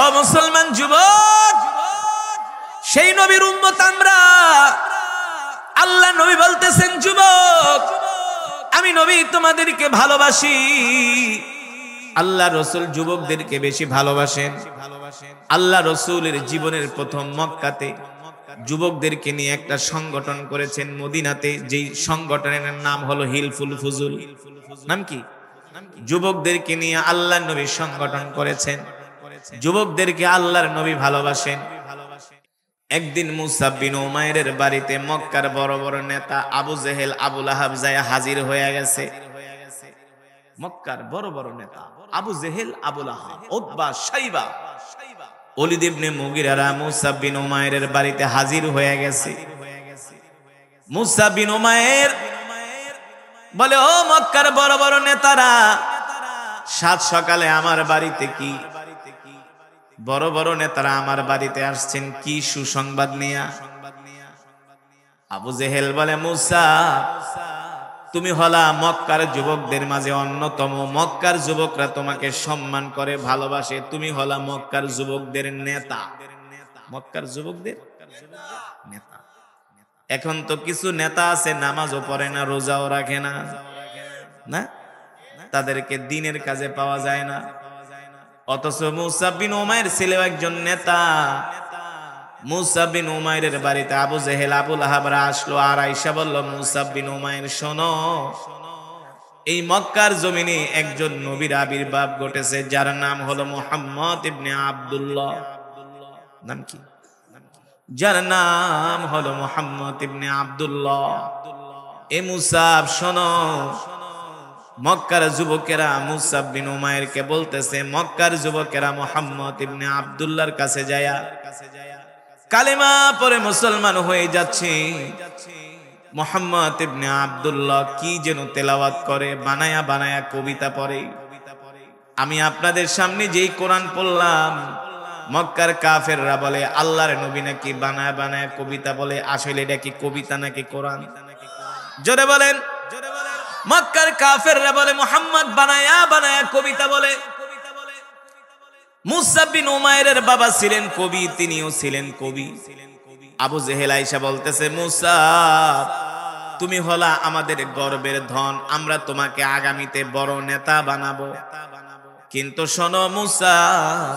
ও মুসলমান যুবক, সেই নবীর উম্মত আমরা। আল্লাহ নবী বলতেছেন, যুবক আমি নবী তোমাদেরকে ভালোবাসি। আল্লাহ রসুল যুবকদেরকে বেশি ভালোবাসেন। আল্লাহ রসুলের জীবনের প্রথম মক্কাতে যুবকদেরকে নিয়ে একটা সংগঠন করেছেন মদিনাতে, যেই সংগঠনের নাম হলো হিলফুল ফুজুল। নাম কি? যুবকদেরকে নিয়ে আল্লাহ নবী সংগঠন করেছেন। যুবকদেরকে আল্লাহর নবী ভালোবাসেন। একদিন মুসাব বিন উমাইরের বাড়িতে মক্কার বড় বড় নেতা আবু জেহেল, আবু লাহাব যায় হাজির হয়ে গেছে। মক্কার বড় বড় নেতা আবু জেহেল, আবু লাহাব, উতবা, শাইবা, ওলীদ ইবনে মুগিরারা মুসাব বিন উমাইরের বাড়িতে হাজির হয়ে গেছে। মুসাব বিন উমাইর বলে, ও মক্কার বড় বড় নেতারা, সাত সকালে আমার বাড়িতে কি বড় বড় নেতারা আমার বাড়িতে আসছেন, কি সুসংবাদ নিয়া? আবু জেহেল বলে, মুসা তুমি হলা মক্কার যুবকদের মাঝে অন্যতম। মক্কার যুবকরা তোমাকে সম্মান করে, ভালোবাসে। তুমি হলা মক্কার যুবকদের নেতা। মক্কার যুবকদের নেতা। এখন তো কিছু নেতা আছে নামাজও পড়ে না, রোজাও রাখে না, না তাদেরকে দিনের কাজে পাওয়া যায় না। অথচ মুসাব বিন উমাইর ছিল একজন নেতা। মুসাব বিন উমাইরের বাড়িতে আবু জেহেল, আবু লাহাবরা আসলো, আর আয়েশা বলল, মুসাব বিন উমাইর শোনো, এই মক্কার জমিনে একজন নবীর আবির্ভাব ঘটেছে, যার নাম হলো মুহাম্মদ ইবনে আব্দুল্লাহ। নাম কি? যার নাম হলো মুহাম্মদ ইবনে আব্দুল্লাহ। এ মুসাব শোনো, মক্কার যুবকেরা মুসাব বিন উমাইরকে বলতেছে, মক্কার যুবকেরা মুহাম্মদ ইবনে আব্দুল্লাহর কাছে যায়া কালেমা পড়ে মুসলমান হয়ে যাচ্ছে। মুহাম্মদ ইবনে আব্দুল্লাহ কি যেন তেলাওয়াত করে, বানায়া বানায়া কবিতা পড়ে। আমি আপনাদের সামনে যেই কোরআন পড়লাম, মক্কার কাফেররা বলে আল্লাহর নবী নাকি বানায়া বানায়া কবিতা বলে। আসলে এটা কি কবিতা নাকি কোরআন? জোরে বলেন। মক্কার কাফেররা বলে মুহাম্মদ বানায়া বানায়া কবিতা বলে। মুসাব বিন উমাইরের বাবা ছিলেন কবি, তিনিও ছিলেন কবি। আবু জেহেল আয়েশা বলতেছে, মুসাব তুমি হলা আমাদের গর্বের ধন, আমরা তোমাকে আগামীতে বড় নেতা বানাবো। কিন্তু শোনো মুসাব,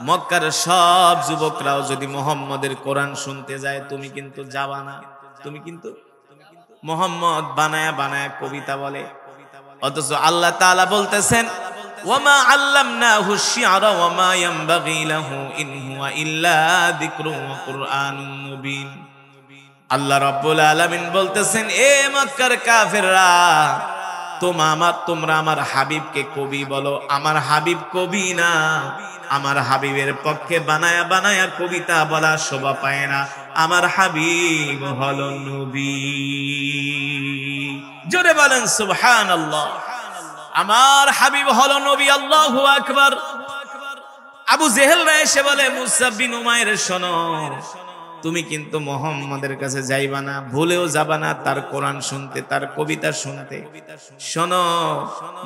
মক্কার সব যুবকরাও যদি মুহাম্মদের কোরআন শুনতে যায়, তুমি কিন্তু যাবা না। তুমি কিন্তু মুহাম্মদ বানায়া বানায়া কবিতা বলে। অথচ আল্লাহ তাআলা বলতেছেন, ওয়ামা আল্লামনাহু শি'রা ওয়ামা ইয়ানবাগী লাহু ইন হুয়া ইল্লা যিকরুন ওয়া কুরআনুম মুবিন। আল্লাহ রাব্বুল আলামিন বলতেছেন, এ মক্কার কাফেররা, তোমরা আমার হাবিবকে কবি বলো। আমার হাবিব কবি না। আমার হাবিবের পক্ষে বানায়া বানায়া কবিতা বলা শোভা পায় না। আমার হাবিব হলো নবী। জোরে বলেন সুবহানাল্লাহ। আমার হাবিব হলো নবী। আল্লাহু আকবার। আবু জেহেলরা এসে বলে, মুসাব বিন উমাইর শোনো, তুমি কিন্তু মুহাম্মদের কাছে যাইবা না, ভুলেও যাবা না তার কোরআন শুনতে, তার কবিতা শুনতে। শোনো,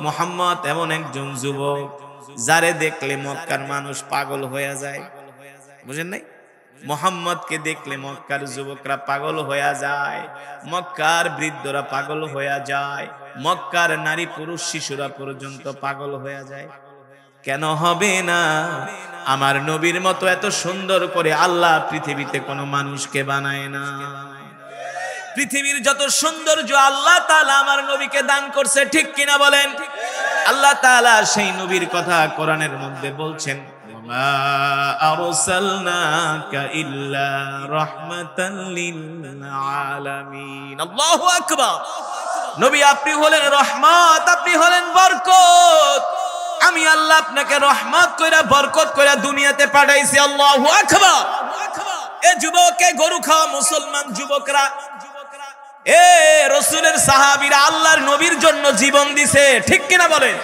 মুহাম্মদ এমন একজন যুবক যারে দেখলে মক্কার মানুষ পাগল হয়ে যায়। বুঝেন নাই? মুহাম্মদকে দেখলে মক্কার যুবকরা পাগল হয়ে যায়, মক্কার বৃদ্ধরা পাগল হয়ে যায়, মক্কার নারী পুরুষ শিশুরা পর্যন্ত পাগল হয়ে যায়। কেন হবে না? আমার নবীর মতো এত সুন্দর করে আল্লাহ পৃথিবীতে কোনো মানুষকে বানায় না। পৃথিবীর যত সৌন্দর্য আল্লাহ তাআলা আমার নবীকে দান করছে, ঠিক কিনা বলেন? আল্লাহ তাআলা সেই নবীর কথা কোরআনের মধ্যে বলছেন, ওমা আরসালনাকা ইল্লা রাহমাতাল লিল আলামিন। আল্লাহু আকবার। নবী আপনি হলেন রহমত, আপনি হলেন বরকত। আমি আল্লাহ আপনাকে রহমত কইরা বরকত কইরা দুনিয়াতে পাঠাইছি। আল্লাহু আকবার। এ যুবক, এ গরু খাওয়া মুসলমান যুবকরা, এ রাসূলের সাহাবীরা আল্লাহর নবীর জন্য জীবন দিছে, ঠিক কিনা বলেন?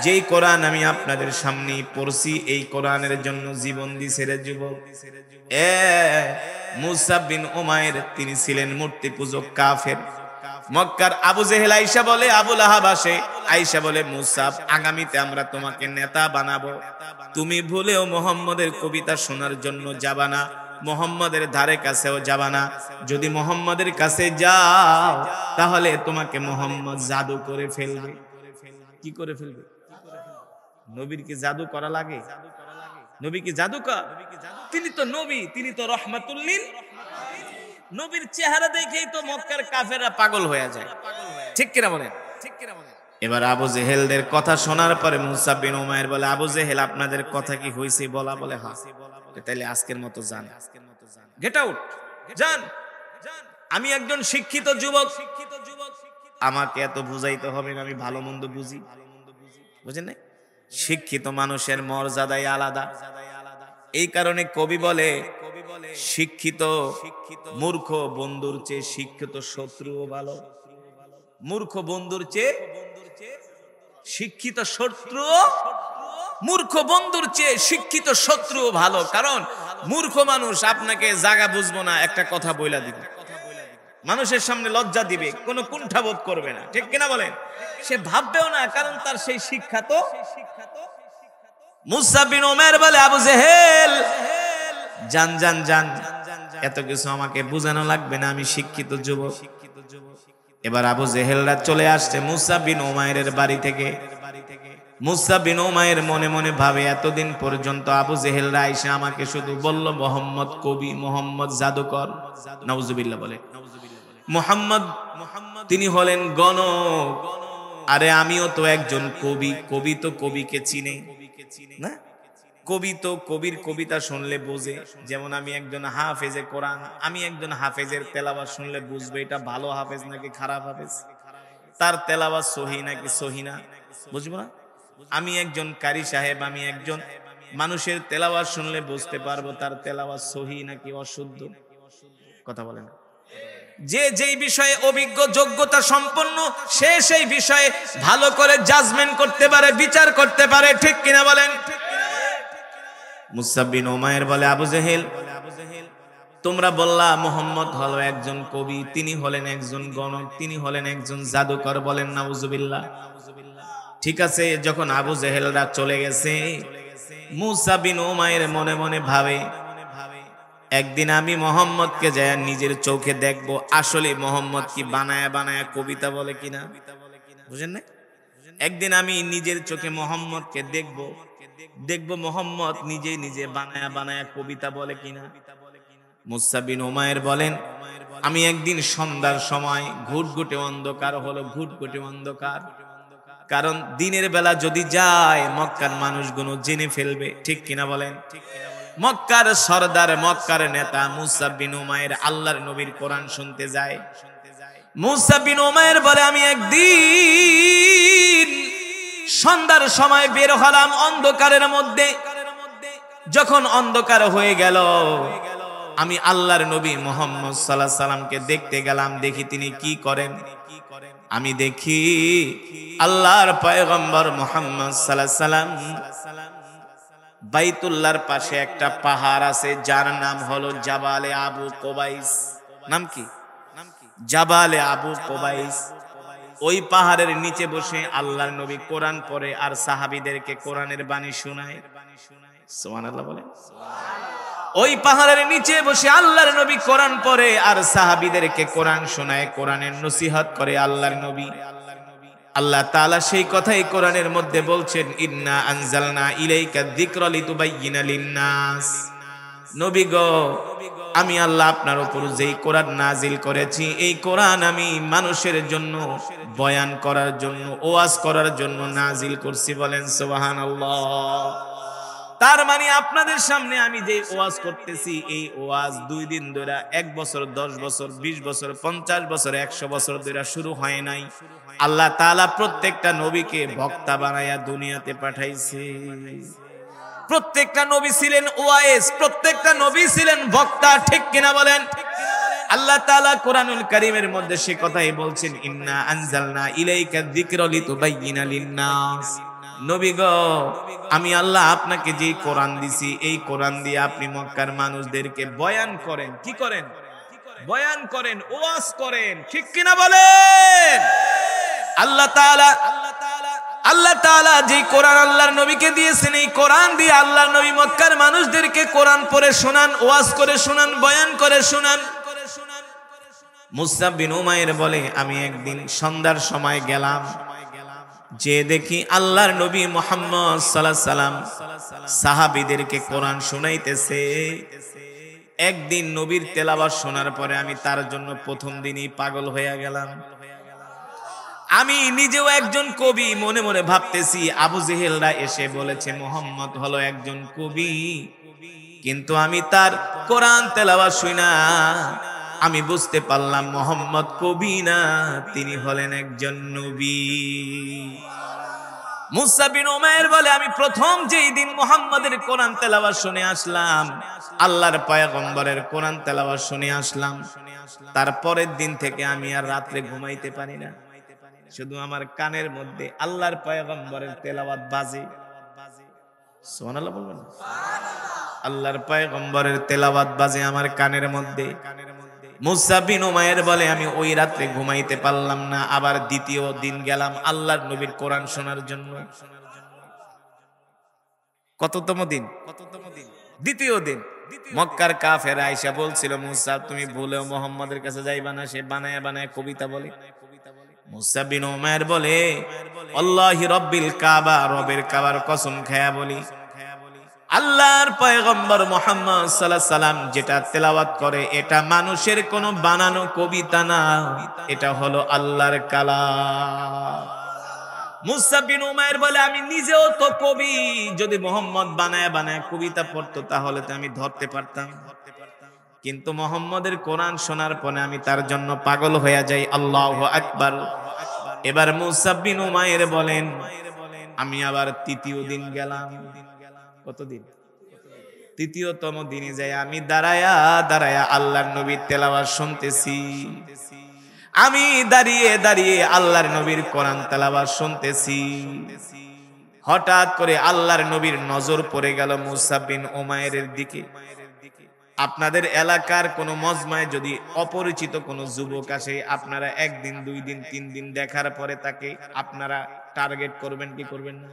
যেই কোরআন আমি আপনাদের সামনে পড়ছি, এই কোরআনের জন্য জীবন দিছে রে যুবক। মুসাব বিন উমাইর তিনি ছিলেন মূর্তি পূজক কাফের। মক্কার আবু জেহেল আয়েশা বলে, আবু লাহাব আসে, আয়েশা বলে মুসাব আগামীতে আমরা তোমাকে নেতা বানাবো, তুমি ভুলেও মুহাম্মদের কবিতা শোনার জন্য যাবা না, মুহাম্মদের ধারে কাছেও যাবা না, যদি মুহাম্মদের কাছে যাও তাহলে তোমাকে মুহাম্মদ জাদু করে ফেলবে। কি করে ফেলবে? নবীর কি জাদু করা লাগে? নবী কি জাদুকর? তিনি তো নবী, তিনি তো রহমাতুল লিল। নবীর চেহারা দেখেই তো মক্কার কাফেররা পাগল হয়ে যায়, ঠিক কিনা বলেন? এবার আবু জেহেলদের কথা শোনার পরে মুসা বিন উমাইর বলে, আবু জেহেল আপনাদের কথা কি হইছে? বলা বলে হ্যাঁ। তাইলে আজকের মতো যান, গেট আউট, যান। আমি একজন শিক্ষিত যুবক, আমাকে এত বুঝাইতে হবে না, আমি ভালো মন্দ বুঝি, বুঝেন না? শিক্ষিত মানুষের মর্যাদাই আলাদা। এই কারণে কবি বলে, শিক্ষিত মূর্খ বন্ধুর চেয়ে শিক্ষিত শত্রুও ভালো। মূর্খ বন্ধুর চেয়ে শিক্ষিত শত্রু, মূর্খ বন্ধুর চেয়ে শিক্ষিত শত্রুও ভালো। কারণ মূর্খ মানুষ আপনাকে জায়গা বুঝবো না, একটা কথা বইলা দিবে, মানুষের সামনে লজ্জা দিবে, কোনো কুণ্ঠাবোধ করবে না, ঠিক কিনা বলেন? সে ভাববেও না, কারণ তার সেই শিক্ষা তো। মুসা বিন উমাইর বলে, আবু জেহেল জান জান জান, এত কিছু আমাকে বুঝানো লাগবে না, আমি শিক্ষিত যুবক। এবার আবু জেহেলরা চলে আসছে মুসা বিন উমাইরের বাড়ি থেকে। মুসা বিন উমাইর মনে মনে ভাবে, এতদিন পর্যন্ত আবু জেহেলরা আইসা আমাকে শুধু বলল মোহাম্মদ কবি, মোহাম্মদ জাদুকর। নাউজুবিল্লাহ বলে। মোহাম্মদ তিনি হলেন গণক। আরে আমিও তো একজন কবি, কবি তো কবিকে চিনে না? কবি তো কবির কবিতা শুনলে বোঝে। যেমন আমি একজন হাফেজে কোরআন, আমি একজন হাফেজের তেলাওয়াত শুনলে বুঝবো এটা ভালো হাফেজ নাকি খারাপ হাফেজ, তার তেলাওয়াত সহি নাকি সহি না, বুঝবো না? আমি একজন কারি সাহেব, আমি একজন মানুষের তেলাওয়াত শুনলে বুঝতে পারবো তার তেলাওয়াত সহি নাকি অশুদ্ধ। কথা বলেন? যে যেই বিষয়ে অভিজ্ঞ যোগ্যতা সম্পন্ন, সে সেই বিষয়ে ভালো করে জাজমেন্ট করতে পারে, বিচার করতে পারে, ঠিক কিনা বলেন? মুসা বিন উমাইর বলে, আবু জেহেল তোমরা বললা মুহাম্মদ হলো একজন কবি, তিনি হলেন একজন গণক, তিনি হলেন একজন জাদুকর, বলেন নাউজুবিল্লাহ। ঠিক আছে, যখন আবু জেহেলরা চলে গেছে, মুসা বিন উমাইর মনে মনে ভাবে, একদিন আমি মোহাম্মদকে যাই নিজের চোখে দেখবো আসলে মোহাম্মদ কি বানায়া বানায়া কবিতা বলে কিনা, বুঝেন না? একদিন আমি নিজের চোখে মোহাম্মদকে দেখবো মোহাম্মদ নিজে নিজে বানায়া বানায়া কবিতা বলে কিনা। মুসা বিন উমাইর বলেন, আমি একদিন সন্ধ্যার সময়, ঘুটঘুটে অন্ধকার হলো, ঘুটঘুটে অন্ধকার, কারণ দিনের বেলা যদি যায় মক্কার মানুষগুলো জেনে ফেলবে, ঠিক কিনা বলেন? মক্কার সরদার, মক্কার নেতা মুসা বিন উমাইর আল্লাহর নবীর কোরআন শুনতে যায়। মুসা বিন উমাইর বলে, আমি একদিন সন্ধ্যার সময় বের হলাম অন্ধকারের মধ্যে। যখন অন্ধকার হয়ে গেল, আমি আল্লাহর নবী মুহাম্মদ সাল্লাল্লাহু আলাইহি সাল্লামকে দেখতে গেলাম। দেখি তিনি কি করেন। আমি দেখি আল্লাহর পয়গম্বর মুহাম্মদ সাল্লাল্লাহু আলাইহি সাল্লাম বাইতুল্লাহর পাশে একটা পাহাড় আছে, যার নাম হলো জাবালে আবু কুবাইস। নাম কি? জাবালে আবু কুবাইস। ওই পাহাড়ের নিচে বসে আল্লাহর নবী কোরআন পড়ে আর সাহাবীদেরকে কোরআনের বাণী শোনায়। সুবহানাল্লাহ বলে। ওই পাহাড়ের নিচে বসে আল্লাহর নবী কোরআন পড়ে আর সাহাবীদেরকে কোরআন শোনায়, কোরআনের নসিহত করে আল্লাহর নবী। আল্লাহ তাআলা সেই কথাই কোরআনের মধ্যে বলছেন, ইন্না আনজালনা ইলাইকা যিকরা লিতুবাইয়িনা লিন-নাস। নবী গো, আমি আল্লাহ আপনার উপর যেই কোরআন নাজিল করেছি, এই কোরআন আমি মানুষের জন্য বয়ান করার জন্য, ওয়াজ করার জন্য নাজিল করছি। বলেন সুবহানাল্লাহ। তার মানে আপনাদের সামনে আমি যে ওয়াজ করতেছি, এই ওয়াজ 2 দিন ধরে, 1 বছর, 10 বছর, 20 বছর, 50 বছর, 100 বছর ধরে শুরু হয় নাই। আল্লাহ তাআলা প্রত্যেকটা নবীকে বক্তা বানায়া দুনিয়াতে পাঠাইছে। প্রত্যেকটা নবী ছিলেন ওয়াইজ, প্রত্যেকটা নবী ছিলেন বক্তা, ঠিক কিনা বলেন? আল্লাহ তাআলা কোরআনুল কারীমের মধ্যে সে কথাই বলছেন, ইন্না আনজালনা ইলাইকা যিকরা লিতুবাইয়িনা লিন-নাস। নবী গো, আমি আল্লাহ আপনাকে যে কোরআন দিছি, এই কোরআন দিয়ে আপনি মক্কার মানুষদেরকে বয়ান করেন। কি করেন? বয়ান করেন, ওয়াজ করেন, ঠিক কিনা বলেন? আল্লাহ তাআলা যে কোরআন আল্লাহর নবীকে দিয়েছেন, এই কোরআন দিয়ে আল্লাহর নবী মক্কার মানুষদেরকে কোরআন পড়ে শোনান, ওয়াজ করে শোনান, বয়ান করে শোনান। মুসআব বিন উমাইর বলে, আমি একদিন সন্ধ্যার সময় গেলাম, যে দেখি আল্লাহর নবী মুহাম্মদ সাল্লাল্লাহু আলাইহি সাল্লাম সাহাবীদেরকে কোরআন শোনাইতেছে। একদিন নবীর তেলাওয়াত শোনার পরে আমি তার জন্য প্রথম দিনই পাগল হয়ে গেলাম। আমি নিজেও একজন কবি, মনে মনে ভাবতেছি আবু জেহেলরা এসে বলেছে মুহাম্মদ হলো একজন কবি, কিন্তু আমি তার কোরআন তেলাওয়াত শুনা আমি বুঝতে পারলাম মুহাম্মদ কবি না, তিনি হলেন একজন নবী। মুসআব বিন উমাইর বলে, আমি প্রথম যেই দিন মুহাম্মাদের কোরআন তেলাওয়াত শুনে আসলাম, আল্লাহর পয়গম্বরের কোরআন তেলাওয়াত শুনে আসলাম, তারপরের দিন থেকে আমি আর রাতে ঘুমাইতে পারি না, শুধু আমার কানের মধ্যে আল্লাহর পয়গম্বরের তেলাওয়াত বাজে। সুবহানাল্লাহ বলবেন? আল্লাহর পয়গম্বরের তেলাওয়াত বাজে আমার কানের মধ্যে। মুসআব বিন উমাইর বলে, আমি ওই রাতে ঘুমাইতে পারলাম না, আবার দ্বিতীয় দিন গেলাম আল্লাহর নবীর কোরআন শোনার জন্য। কততম দিন? দ্বিতীয় দিন। মক্কার কাফেররা আয়েশা বলছিল, মুসা তুমি ভুলেও মুহাম্মাদের কাছে যাইবা না, সে বানায়া বানায়া কবিতা বলে। মুসআব বিন উমাইর বলে, আল্লাহি রাব্বিল কাবা, রবের কাবার কসম খায়া বলি, আল্লাহর পয়গম্বর মুহাম্মদ সাল্লাল্লাহু আলাইহি সাল্লাম যেটা তেলাওয়াত করে এটা মানুষের কোনো বানানো কবিতা না, এটা হলো আল্লাহর কালাম। মুসআব বিন উমাইর বলে, আমি নিজেও তো কবি, যদি মুহাম্মদ বানায়া বানায়া কবিতা পড়তো তাহলে তো আমি ধরতে পারতাম, কিন্তু মুহাম্মদের কোরআন শোনার পরে আমি তার জন্য পাগল হয়ে যাই। আল্লাহু আকবার। এবার মুসআব বিন উমাইর বলেন, আমি আবার তৃতীয় দিন গেলাম। কতদিন? তৃতীয়তম দিনে যাই আমি দাঁড়ায়া দাঁড়ায়া আল্লাহর নবীর তেলাওয়াত শুনতেছি। আমি দাঁড়িয়ে দাঁড়িয়ে আল্লাহর নবীর কোরআন তেলাওয়াত শুনতেছি। হঠাৎ করে আল্লাহর নবীর নজর পড়ে গেল মুসআব বিন উমাইরের দিকে। আপনাদের এলাকার কোন মজমায় যদি অপরিচিত কোন যুবক আসে, আপনারা একদিন, দুই দিন, তিন দিন দেখার পরে তাকে আপনারা টার্গেট করবেন কি করবেন না?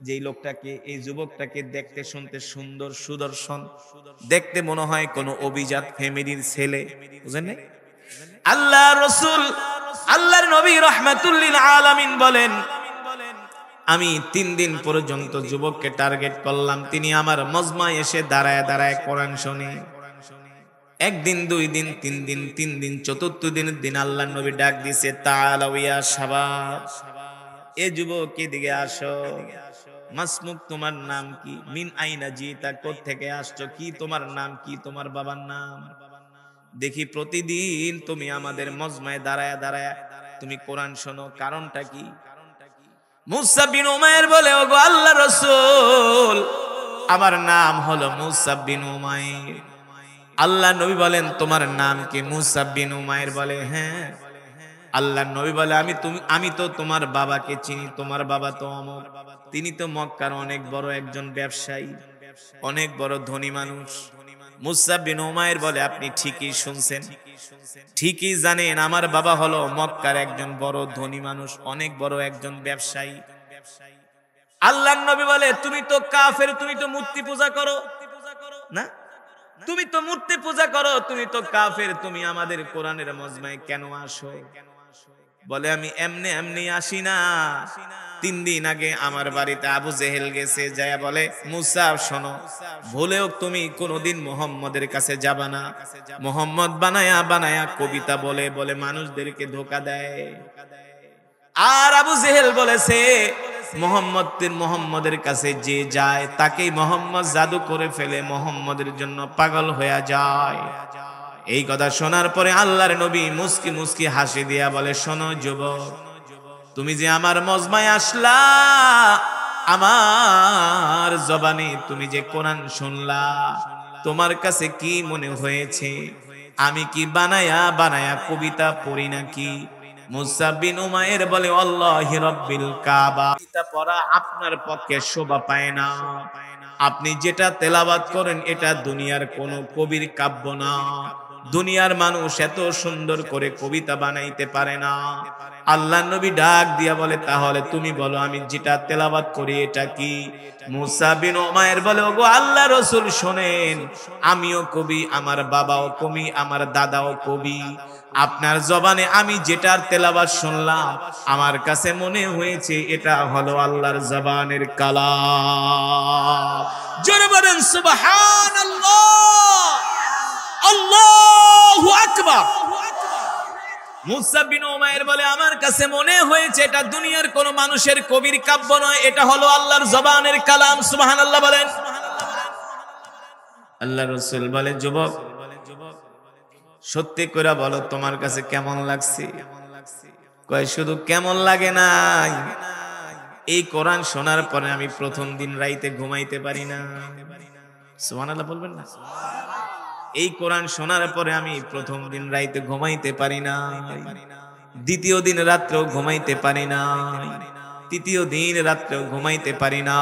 যেই লোকটাকে, এই যুবকটাকে দেখতে শুনতে সুন্দর, সুদর্শন, দেখতে মনে হয় কোন অভিজাত ফ্যামিলির ছেলে, বুঝেন? আল্লাহ রাসূল, আল্লাহর নবী রাহমাতুল লিল আলামিন বলেন, আমি 3 দিন পর্যন্ত যুবককে টার্গেট করলাম, তিনি আমার মজমায় এসে দাঁড়ায় দাঁড়ায় কোরআন শুনে। একদিন, দুই দিন, তিন দিন, চতুর্থ দিনের দিন আল্লাহর নবী ডাক দিয়েছে, তাআলাউ ইয়া শাবাব, এ যুবক এদিকে আসো। মাসমুক, তোমার নাম কি? মিন আইনা জিতা, কোথা থেকে আসছো? কি তোমার নাম কি? তোমার বাবার নাম? দেখি প্রতিদিন তুমি আমাদের মজমায় দাঁড়ায় দাঁড়ায় তুমি কোরআন শোনো, কারণটা কি? মুসআব বিন উমাইর বলে, ওগো আল্লাহর রাসূল, আমার নাম হলো মুসআব বিন উমাইর। আল্লাহ নবী বলেন, তোমার নাম কি? মুসআব বিন উমাইর বলে, হ্যাঁ। আল্লাহ নবী বলে, আমি তো তোমার বাবাকে চিনি, তোমার বাবা তো অমর, তিনি তো মক্কার অনেক বড় একজন ব্যবসায়ী, অনেক বড় ধনী মানুষ। মুসআব বিন উমাইর বলে, আপনি ঠিকই শুনছেন, ঠিকই জানেন, আমার বাবা হলো মক্কার একজন বড় ধনী মানুষ, অনেক বড় একজন ব্যবসায়ী। আল্লাহর নবী বলে, তুমি তো কাফের, তুমি তো মূর্তি পূজা করো না, তুমি তো মূর্তি পূজা করো, তুমি তো কাফের, তুমি আমাদের কোরআনের মজমায় কেন আসো? বলে, আমি এমনি এমনি আসি না। 3 দিন আগে আমার বাড়িতে আবু জেহেল গেছে, যায় বলে, মুসআব শোনো, ভুলেও তুমি কোনোদিন মুহাম্মদের কাছে যাবা না, মুহাম্মদ বানায়া বানায়া কবিতা বলে বলে মানুষদেরকে ধোঁকা দেয়। আর আবু জেহেল বলেছে, মুহাম্মদের কাছে যে যায় তাকেই মুহাম্মদ জাদু করে ফেলে, মুহাম্মদের জন্য পাগল হয়ে যায়। এই কথা শোনার পরে আল্লাহর নবী মুস্কি মুস্কি হাসি দিয়া বলে, শোনো যুবক, তুমি যে আমার মজমায় আসলা, আমার জবানে তুমি যে কোরআন শুনলা, তোমার কাছে কি মনে হয়েছে আমি কি বানায়া বানায়া কবিতা পড়ি নাকি? মুসআব বিন উমাইর বলে, আল্লাহি রাব্বিল কাবা, কবিতা পড়া আপনার পক্ষে শোভা পায় না, আপনি যেটা তেলাওয়াত করেন এটা দুনিয়ার কোন কবির কাব্য না, দুনিয়ার মানুষ এত সুন্দর করে কবিতা বানাইতে পারে না। আল্লাহ নবী ডাক দিয়া বলে, তাহলে তুমি বলো আমি যেটা তেলাওয়াত করি এটা কি? মুসা বিন উমাইর বলে, ওগো আল্লাহ রাসূল শোনেন, আমিও কবি, আমার বাবাও কবি, আমার দাদাও কবি। আপনার জবানে আমি যেটার তেলাওয়াত শুনলাম, আমার কাছে মনে হয়েছে এটা হলো আল্লাহর জবানের কালাম। জোরে বলেন সুবহানাল্লাহ, আল্লাহু আকবার। মুসা বিন উমাইর বলে, আমার কাছে মনে হয়েছে এটা দুনিয়ার কোন মানুষের কবির কাব্য নয়, এটা হলো আল্লাহর জবানের কালাম। সুবহানাল্লাহ বলেন। আল্লাহ রাসূল বলে, যুবক সত্যি করে বলো তোমার কাছে কেমন লাগছে? কয় শুধু কেমন লাগে নাই, এই কোরআন শোনার পরে আমি প্রথম দিন রাইতে ঘুমাইতে পারি না। সুবহানাল্লাহ বলবেন না? এই কোরআন শোনার পরে আমি প্রথম দিন রাইতে ঘুমাইতে পারি না, দ্বিতীয় দিন রাত্রেও ঘুমাইতে পারি না, তৃতীয় দিন রাত্রেও ঘুমাইতে পারি না।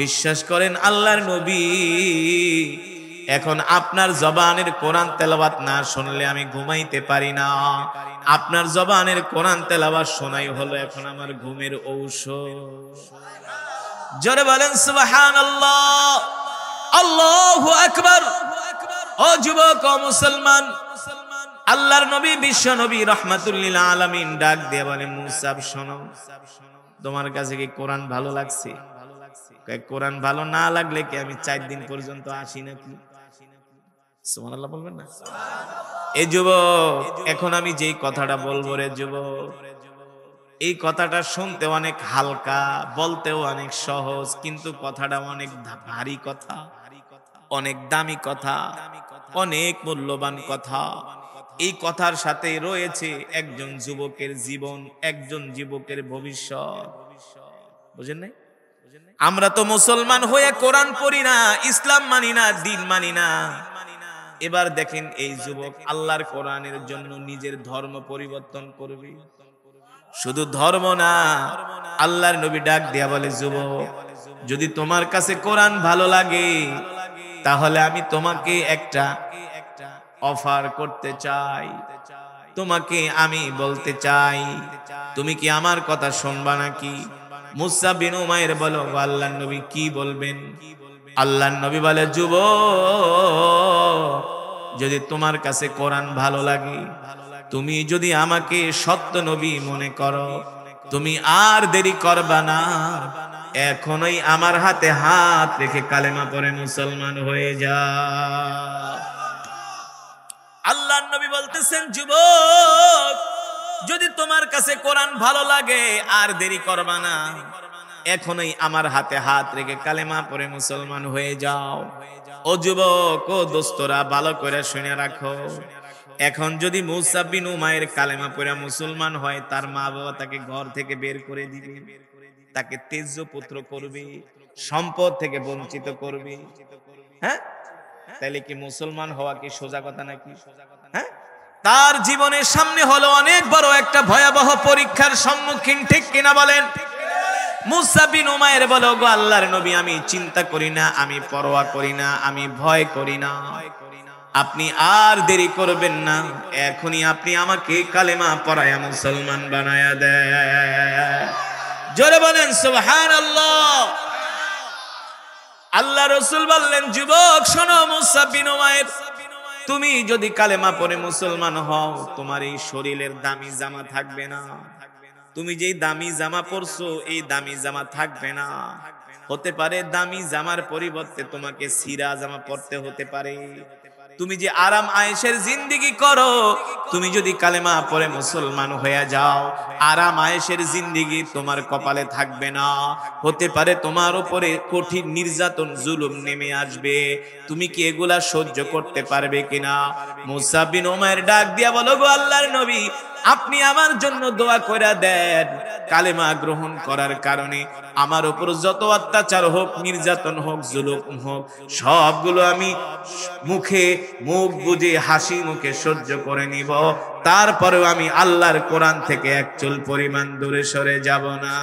বিশ্বাস করেন আল্লাহর নবী, এখন আপনার জবানের কোরআন তেলাওয়াত না শুনলে আমি ঘুমাইতে পারি না। আপনার জবানের কোরআন তেলাওয়াত শোনাই হলো এখন আমার ঘুমের ঔষধ। জোরে বলেন সুবহানাল্লাহ, আল্লাহু আকবার। ও যুবক, ও মুসলমান, আল্লাহর নবী বিশ্ব নবী রাহমাতুল লিল আলামিন ডাক দিয়ে বলে, মুসা শোনো, তোমার কাছে কি কোরআন ভালো লাগছে? কোরআন ভালো না লাগলে কি আমি 4 দিন পর্যন্ত আসি নাকি? সুবহানাল্লাহ বলবেন না? এই যুবক, এখন আমি যেই কথাটা বলবো রে যুবক, এই কথাটা শুনতে অনেক হালকা, বলতেও অনেক সহজ, কিন্তু কথাটা অনেক ভারী কথা, অনেক দামি কথা, অনেক মূল্যবান কথা। এই কথার সাথে রয়েছে একজন যুবকের জীবন, একজন যুবকের ভবিষ্যৎ। বুঝেন নাই? আমরা তো মুসলমান হয়ে কোরআন পড়ি না, ইসলাম মানি না, দ্বীন মানি না। এবার দেখেন এই যুবক আল্লাহর কোরআনের জন্য নিজের ধর্ম পরিবর্তন করবে। শুধু ধর্ম না, আল্লাহর নবী ডাক দিয়া বলে, যুবক যদি তোমার কাছে কোরআন ভালো লাগে, তাহলে আমি তোমাকে একটা অফার করতে চাই, তোমাকে আমি বলতে চাই, তুমি কি আমার কথা শুনবা নাকি? মুসা বিন উমাইর বলো, আল্লাহর নবী কি বলবেন? আল্লাহর নবী বলে, যুবক যদি তোমার কাছে কোরআন ভালো লাগে, তুমি যদি আমাকে সত্য নবী মনে করো, তুমি আর দেরি করবা না, এখনই আমার হাতে হাত রেখে কালেমা পড়ে মুসলমান হয়ে যা। আল্লাহর নবী বলতেছেন, যুবক যদি তোমার কাছে কোরআন ভালো লাগে, আর দেরি করবা না, এখনই আমার হাতে হাত রেখে কালেমা পড়ে মুসলমান হয়ে যাও। ও যুবক, ও দোস্তরা, ভালো করে শুনে রাখো, এখন যদি মুসা বিন উমাইর কালেমা পড়ে মুসলমান হয়, তার মা বাবা তাকে ঘর থেকে বের করে দিবে, তাকে তেজ্য পুত্র করবে, সম্পদ থেকে বঞ্চিত করবে। হ্যাঁ, তাইলে কি মুসলমান হওয়া কি সোজা কথা নাকি? হ্যাঁ, তার জীবনের সামনে হলো অনেক বড় একটা ভয়াবহ পরীক্ষার সম্মুখীন, ঠিক কিনা বলেন? মুসা বিন উমাইর বলো, গো আল্লাহর নবী, আমি চিন্তা করি না, আমি পরোয়া করি না, আমি ভয় করি না, আপনি আর দেরি করবেন না, এখনই আপনি আমাকে কালেমা পড়ায়া মুসলমান বানায়া দেন। জোরে বলেন সুবহানাল্লাহ। আল্লাহ রাসূল বললেন, যুবক শোনো, মুসা বিন উমাইর, তুমি যদি কালেমা পড়ে মুসলমান হও, তোমার এই শরীরের দামি জামা থাকবে না, তুমি যেই দামি জামা পরছো এই দামি জামা থাকবে না, হতে পারে দামি জামার পরিবর্তে তোমাকে ছিঁড়া জামা পরতে হতে পারে। তুমি যে আরাম আয়েশের জিন্দেগি করো, তুমি যদি কালেমা পড়ে মুসলমান হয়ে যাও, আরাম আয়েশের জিন্দেগি তোমার কপালে থাকবে না, হতে পারে তোমার উপরে কঠিন নির্যাতন জুলুম নেমে আসবে। তুমি কি এগুলা সহ্য করতে পারবে কিনা? মুসা বিন উমাইর ডাক দিয়া বলো, গো আল্লাহর নবী, আপনি আমার জন্য দোয়া করে দেন, কালেমা গ্রহণ করার কারণে আমার উপর যত অত্যাচার হোক, নির্যাতন হোক, জুলুম হোক, সবগুলো আমি মুখ বুজে হাসি মুখে সহ্য করে নিব, তারপরেও আমি আল্লাহর কোরআন থেকে এক চুল পরিমাণ দূরে সরে যাব না।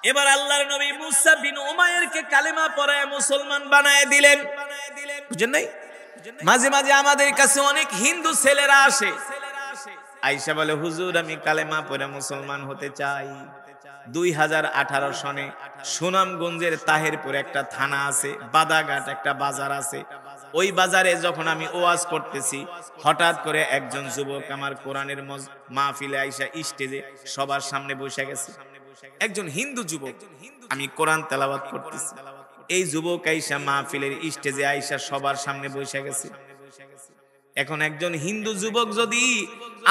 এবার আল্লাহর নবী মুসা বিন উমাইরকে কালেমা পড়ায় মুসলমান বানায় দিলেন। বুঝেন নাই? মাঝে মাঝে আমাদের কাছে অনেক হিন্দু ছেলেরা আসে, আয়েশা বলে হুজুর আমি কালেমা পড়ে মুসলমান হতে চাই। 2018 সনে সুনামগঞ্জের তাহেরপুর একটা থানা আছে, বাদাঘাট একটা বাজার আছে, ওই বাজারে যখন আমি ওয়াজ করতেছি হঠাৎ করে একজন যুবক আমার কোরআনের মাহফিলে আয়েশা স্টেজে সবার সামনে বসে গেছে। একজন হিন্দু যুবক, আমি কোরআন তেলাওয়াত করতেছি, এই যুবক আয়েশা মাহফিলের স্টেজে আয়েশা সবার সামনে বসে গেছে। এখন একজন হিন্দু যুবক যদি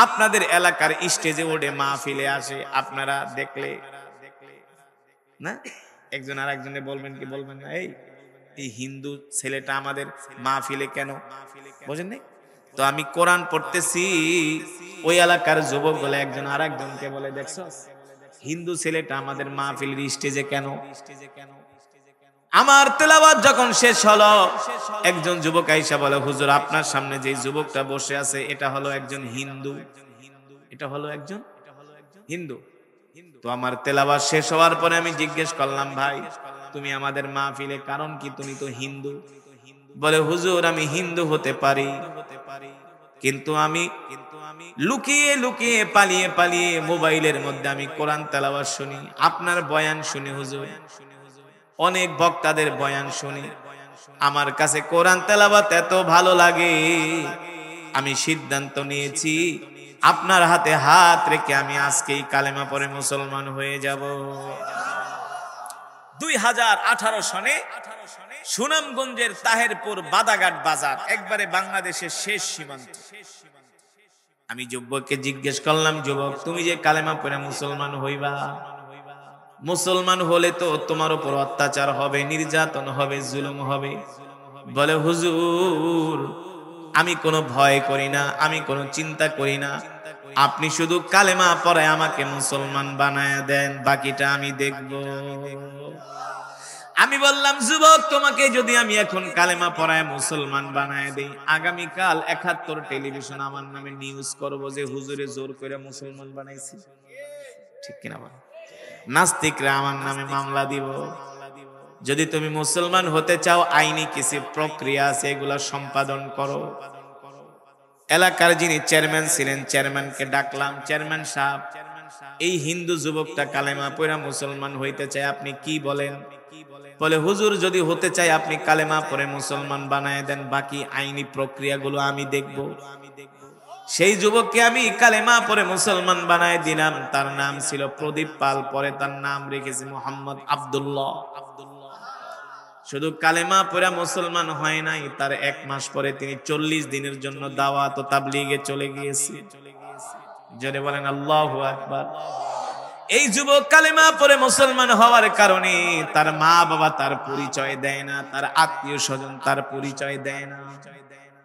আপনাদের এলাকার স্টেজে ওঠে মাহফিলে আসে, আপনারা দেখলে না একজন আর একজনে বলবেন কি বলবেন না, এই হিন্দু ছেলেটা আমাদের মাহফিলে কেন, বুঝেন নাই? তো আমি কোরআন পড়তেছি, ওই এলাকার যুবক বলে একজন আর একজনকে বলে দেখছো হিন্দু ছেলেটা আমাদের মাহফিলের স্টেজে কেন? আমার তেলাওয়াত যখন শেষ হলো একজন যুবক আয়েশা বলে হুজুর আপনার সামনে যে যুবকটা বসে আছে এটা হলো একজন হিন্দু, এটা হলো একজন হিন্দু। তো আমার তেলাওয়াত শেষ হওয়ার পরে আমি জিজ্ঞেস করলাম ভাই তুমি আমাদের মাহফিলে কারণ কি, তুমি তো হিন্দু? বলে হুজুর আমি হিন্দু হতে পারি কিন্তু আমি লুকিয়ে লুকিয়ে পালিয়ে পালিয়ে মোবাইলের মধ্যে আমি কোরআন তেলাওয়াত শুনি, আপনার বয়ান শুনি হুজুর, অনেক বক্তাদের বয়ান শুনি, আমার কাছে কোরআন তেলাওয়াত এত ভালো লাগে আমি সিদ্ধান্ত নিয়েছি আপনার হাতে হাত রেখে আমি আজকেই কালেমা পড়ে মুসলমান হয়ে যাব। 2018 সনে সুনামগঞ্জের তাহেরপুর বাদাঘাট বাজার, একবারে বাংলাদেশের শেষ সীমান্ত। আমি যুবককে জিজ্ঞেস করলাম যুবক তুমি যে কালেমা পড়ে মুসলমান হইবা, মুসলমান হলে তো তোমার উপর অত্যাচার হবে, নির্যাতন হবে, জুলুম হবে। বলে হুজুর আমি কোনো ভয় করি না, আমি কোনো চিন্তা করি না, আপনি শুধু কালেমা পড়ে আমাকে মুসলমান বানায় দেন, বাকিটা আমি দেখব। আমি বললাম যুবক তোমাকে যদি আমি এখন কালেমা পড়ায় মুসলমান বানায় দেই, আগামীকাল 71 টেলিভিশন আমার নামে নিউজ করব যে হুজুরে জোর করে মুসলমান বানাইছি, ঠিক কিনা বল? নাস্তিকরা আমার নামে মামলা দিব। যদি তুমি মুসলমান হতে চাও আইনি কিছু প্রক্রিয়া আছে, এগুলা সম্পাদন করো। এলাকার যিনি চেয়ারম্যান ছিলেন চেয়ারম্যানকে ডাকলাম, চেয়ারম্যান সাহেব এই হিন্দু যুবকটা কালেমা পড়া মুসলমান হইতে চায়, আপনি কি বলেন? বলে হুজুর যদি হতে চাই আপনি কালেমা পড়ে মুসলমান বানায় দেন, বাকি আইনি প্রক্রিয়াগুলো আমি দেখব। সেই যুবককে আমি কালেমা পড়ে মুসলমান বানায় দিলাম, তার নাম ছিল প্রদীপ পাল, পরে তার নাম রেখেছি মোহাম্মদ আব্দুল্লাহ। শুধু কালেমা পড়ে মুসলমান হয় নাই, তার 1 মাস পরে তিনি 40 দিনের জন্য দাওয়াত ও তাবলীগে চলে গিয়েছে। জোরে বলেন আল্লাহু আকবার। এই যুবক কালেমা পড়ে মুসলমান হওয়ার কারণে তার মা বাবা তার পরিচয় দেয় না, তার আত্মীয় স্বজন তার পরিচয় দেয় না,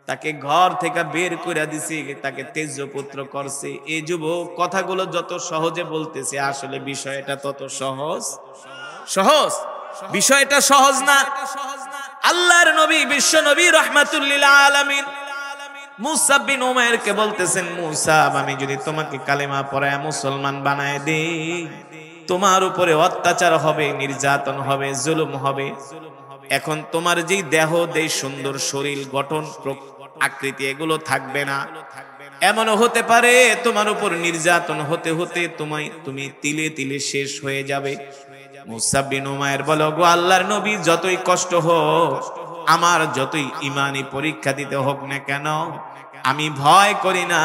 তাকে ঘর থেকে বের করে দিছে, তাকে তেজপুত্র করছে। এই যুবক কথাগুলো যত সহজে বলতেছে আসলে বিষয়টা তত সহজ বিষয়টা সহজ না। আল্লাহর নবী বিশ্ব নবী রাহমাতুল লিল আলামিন মুসা বিন উমাইরকে বলতেছেন মুসা আমি যদি তোমাকে কালেমা পড়ায় মুসলমান বানায় দেই, তোমার উপরে অত্যাচার হবে, নির্যাতন হবে, জুলুম হবে। এখন তোমার যেই দেহ দেহ সুন্দর শরীর গঠন আকৃতি এগুলো থাকবে না, এমনও হতে পারে তোমার উপর নির্যাতন হতে হতে তুমি তিলে তিলে শেষ হয়ে যাবে। মুসা বিন উমাইর বলে গো আল্লাহর নবী যতই কষ্ট হোক, আমার যতই ইমানি পরীক্ষা দিতে হোক না কেন, আমি ভয় করি না,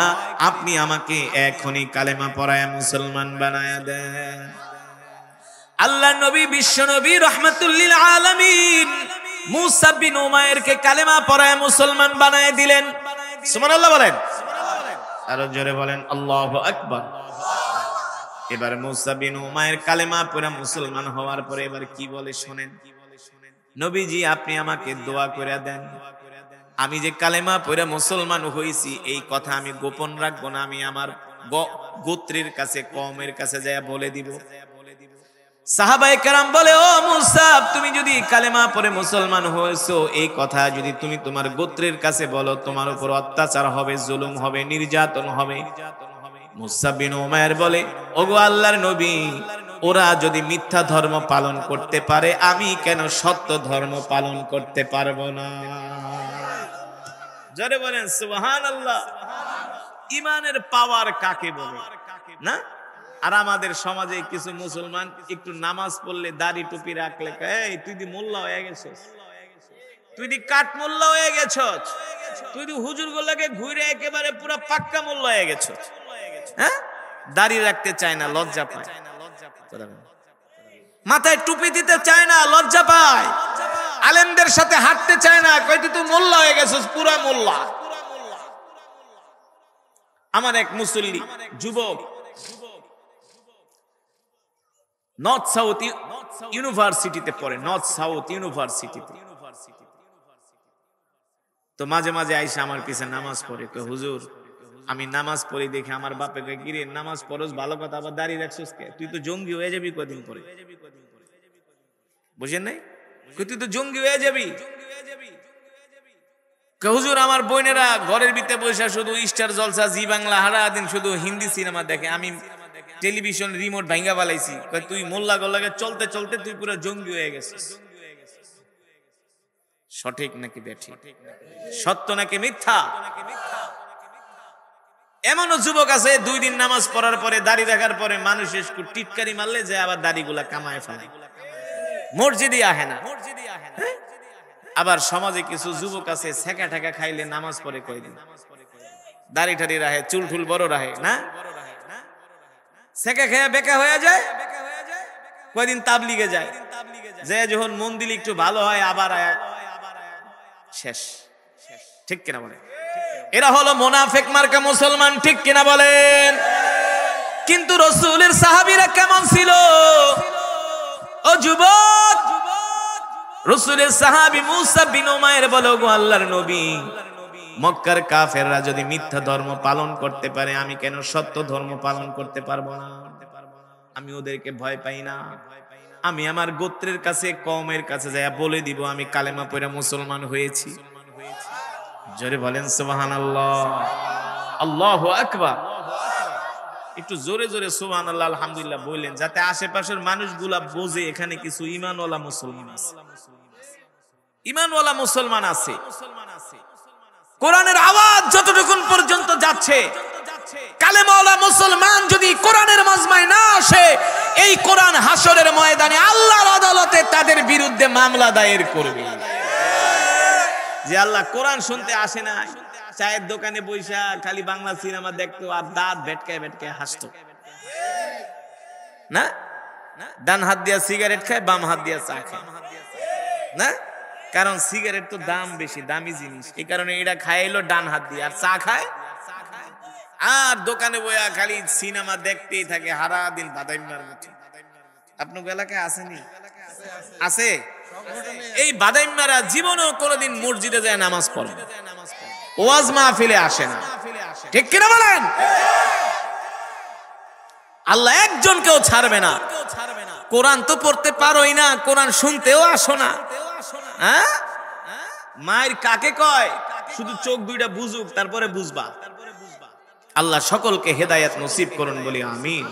আপনি আমাকে এখনই কালেমা পড়ায় মুসলমান বানায়া দেন। আল্লাহর নবী বিশ্ব নবী রাহমাতুল লিল আলামিন মুসা বিন উমাইরকে কালেমা পড়ায় মুসলমান বানায় দিলেন। সুবহানাল্লাহ বলেন, আরো জোরে বলেন আল্লাহু আকবার। এবার মুসা বিন উমাইর কালেমা পড়ে মুসলমান হওয়ার পরে এবার কি বলে শুনেন। নবীজি আপনি আমাকে দোয়া করে দেন, আমি যে কালেমা পড়ে মুসলমান হইছি এই কথা আমি গোপন রাখবো না, আমি আমার গোত্রের কাছে কওমের কাছে যায় বলে দিব। সাহাবায়ে কেরাম বলে ও মুসা তুমি যদি কালেমা পড়ে মুসলমান হয়েছো এই কথা যদি তুমি তোমার গোত্রের কাছে বলো, তোমার উপর অত্যাচার হবে, জুলুম হবে, নির্যাতন হবে। মুসা বিন উমাইর বলে ওগো আল্লাহর নবী, ওরা যদি মিথ্যা ধর্ম পালন করতে পারে আমি কেন সত্য ধর্ম পালন করতে পারবো না? জোরে বলেন সুবহানাল্লাহ। ইমানের পাওয়ার কাকে বলে না? আর আমাদের সমাজে কিছু মুসলমান একটু নামাজ পড়লে দাড়ি টুপি রাখলে এই তুই দি মোল্লা হয়ে গেছিস, তুই দি কাঠ মোল্লা হয়ে গেছস, তুই দি হুজুর গুলাকে ঘুরে একেবারে পুরো পাক্কা মোল্লা হয়ে গেছস। হ্যাঁ, দাড়ি রাখতে চায় না, লজ্জা পায়। মাথায় টুপি দিতে চায় না, লজ্জা পায়। আলেমদের সাথে হাঁটতে চায় না, কই তুই তো মোল্লা হয়ে গেছিস, পুরা মোল্লা। আমার এক মুসল্লি যুবক নর্থ সাউথ ইউনিভার্সিটিতে পড়ে, নর্থ সাউথ ইউনিভার্সিটিতে। তো মাঝে মাঝে আইসা আমার পিছে নামাজ পড়ে, কই হুজুর আমি নামাজ পড়ি দেখে আমার বাপে কই গিরে নামাজ পড়স ভালো কথা, আবার দাঁড়িয়ে রাখছিস কে, তুই তো জঙ্গি হয়ে যাবি কদিন পরে। বুঝেন নাই? কই তুই তো জঙ্গি হয়ে যাবি। হুজুর আমার বোনেরা ঘরের ভিতরে বসে শুধু স্টার জলসা, জি বাংলা হারা দিন শুধু হিন্দি সিনেমা দেখে, আমি টেলিভিশন রিমোট ভাঙ্গা বালাইছি। তুই মোল্লা গোল্লাকে চলতে চলতে তুই পুরো জঙ্গি হয়ে গেছিস। সঠিক নাকি বেঠিক, সত্য নাকি মিথ্যা? এমনও যুবক আছে 2 দিন নামাজ পড়ার পরে দাড়ি রাখার পরে মানুষ একটু টিটকারি মারলে যায় আবার দাড়িগুলা কামায় ফেলে, মসজিদে আহে না। আবার সমাজে কিছু যুবক আছে সেকা ঠেকা খাইলে নামাজ পড়ে কয়দিন, দাড়ি ঠাড়ি রাহে, চুল ঠুল বড় রাহে না, সেকা খেয়ে বেকা হয়ে যায়, কয়দিন তাবলিগে যায়, যে যখন মন দিলে একটু ভালো হয় আবার শেষ। ঠিক কিনা বলেন? এরা হলো মুনাফিক মার্কা মুসলমান, ঠিক কিনা বলেন? কিন্তু রাসূলের সাহাবীরা কেমন ছিল? ও যুবক, রাসূলের সাহাবী মুসা বিন উমাইর বলো, গো আল্লাহর নবী, মক্কার কাফেররা যদি মিথ্যা ধর্ম পালন করতে পারে, আমি কেন সত্য ধর্ম পালন করতে পারবো না? আমি ওদেরকে ভয় পাই না। আমি আমার গোত্রের কাছে, কওমের কাছে যায়া বলে দিব আমি কালেমা পড়ে মুসলমান হয়েছি। জোরে বলেন সুবহানাল্লাহ, আল্লাহু আকবার। একটু জোরে জোরে সুবহানাল্লাহ আলহামদুলিল্লাহ বললেন, যাতে আশেপাশের মানুষগুলা বোঝে এখানে কিছু ঈমানওয়ালা মুসলমান আছে, ঈমানওয়ালা মুসলমান আছে। কোরআনের আওয়াজ যতটুকুন পর্যন্ত যাচ্ছে, কালেমাওয়ালা মুসলমান যদি কোরআনের মাজমায় না আসে, এই কোরআন হাসরের ময়দানে আল্লাহর আদালতে তাদের বিরুদ্ধে মামলা দায়ের করবে। যে আল্লাহ কোরআন শুনতে আসে না, চায়ের দোকানে বৈশা খালি বাংলা সিনেমা দেখতো আর দাঁত ভেটকায় ভেটকায় হাসতো না, ডান হাত দিয়া সিগারেট খায়, বাম হাত দিয়া চা খায় না, কারণ সিগারেট তো দাম বেশি, দামি জিনিস, এই কারণে এটা খাইলো ডান হাত দিয়ে, আর চা খায় আর দোকানে বইয়া খালি সিনেমা দেখতেই থাকে হারা দিন বাদাইমার মতো। আপনার এলাকায় আসেনি? আছে। এই বাদাইমারা জীবনেও কোনোদিন মসজিদে যায় নামাজ পড়ে, ওয়াজ মাহফিলে আসে না, ঠিক কিনা বলেন? আল্লাহ একজনকেও ছাড়বে না। কোরআন তো পড়তে পারোই না, কোরআন শুনতেও আসো না। হ্যাঁ, মায়ের কাকে কয়? শুধু চোখ দুইটা বুঝুক, তারপরে বুঝবা। আল্লাহ সকলকে হেদায়েত নসিব করুন বলি আমিন।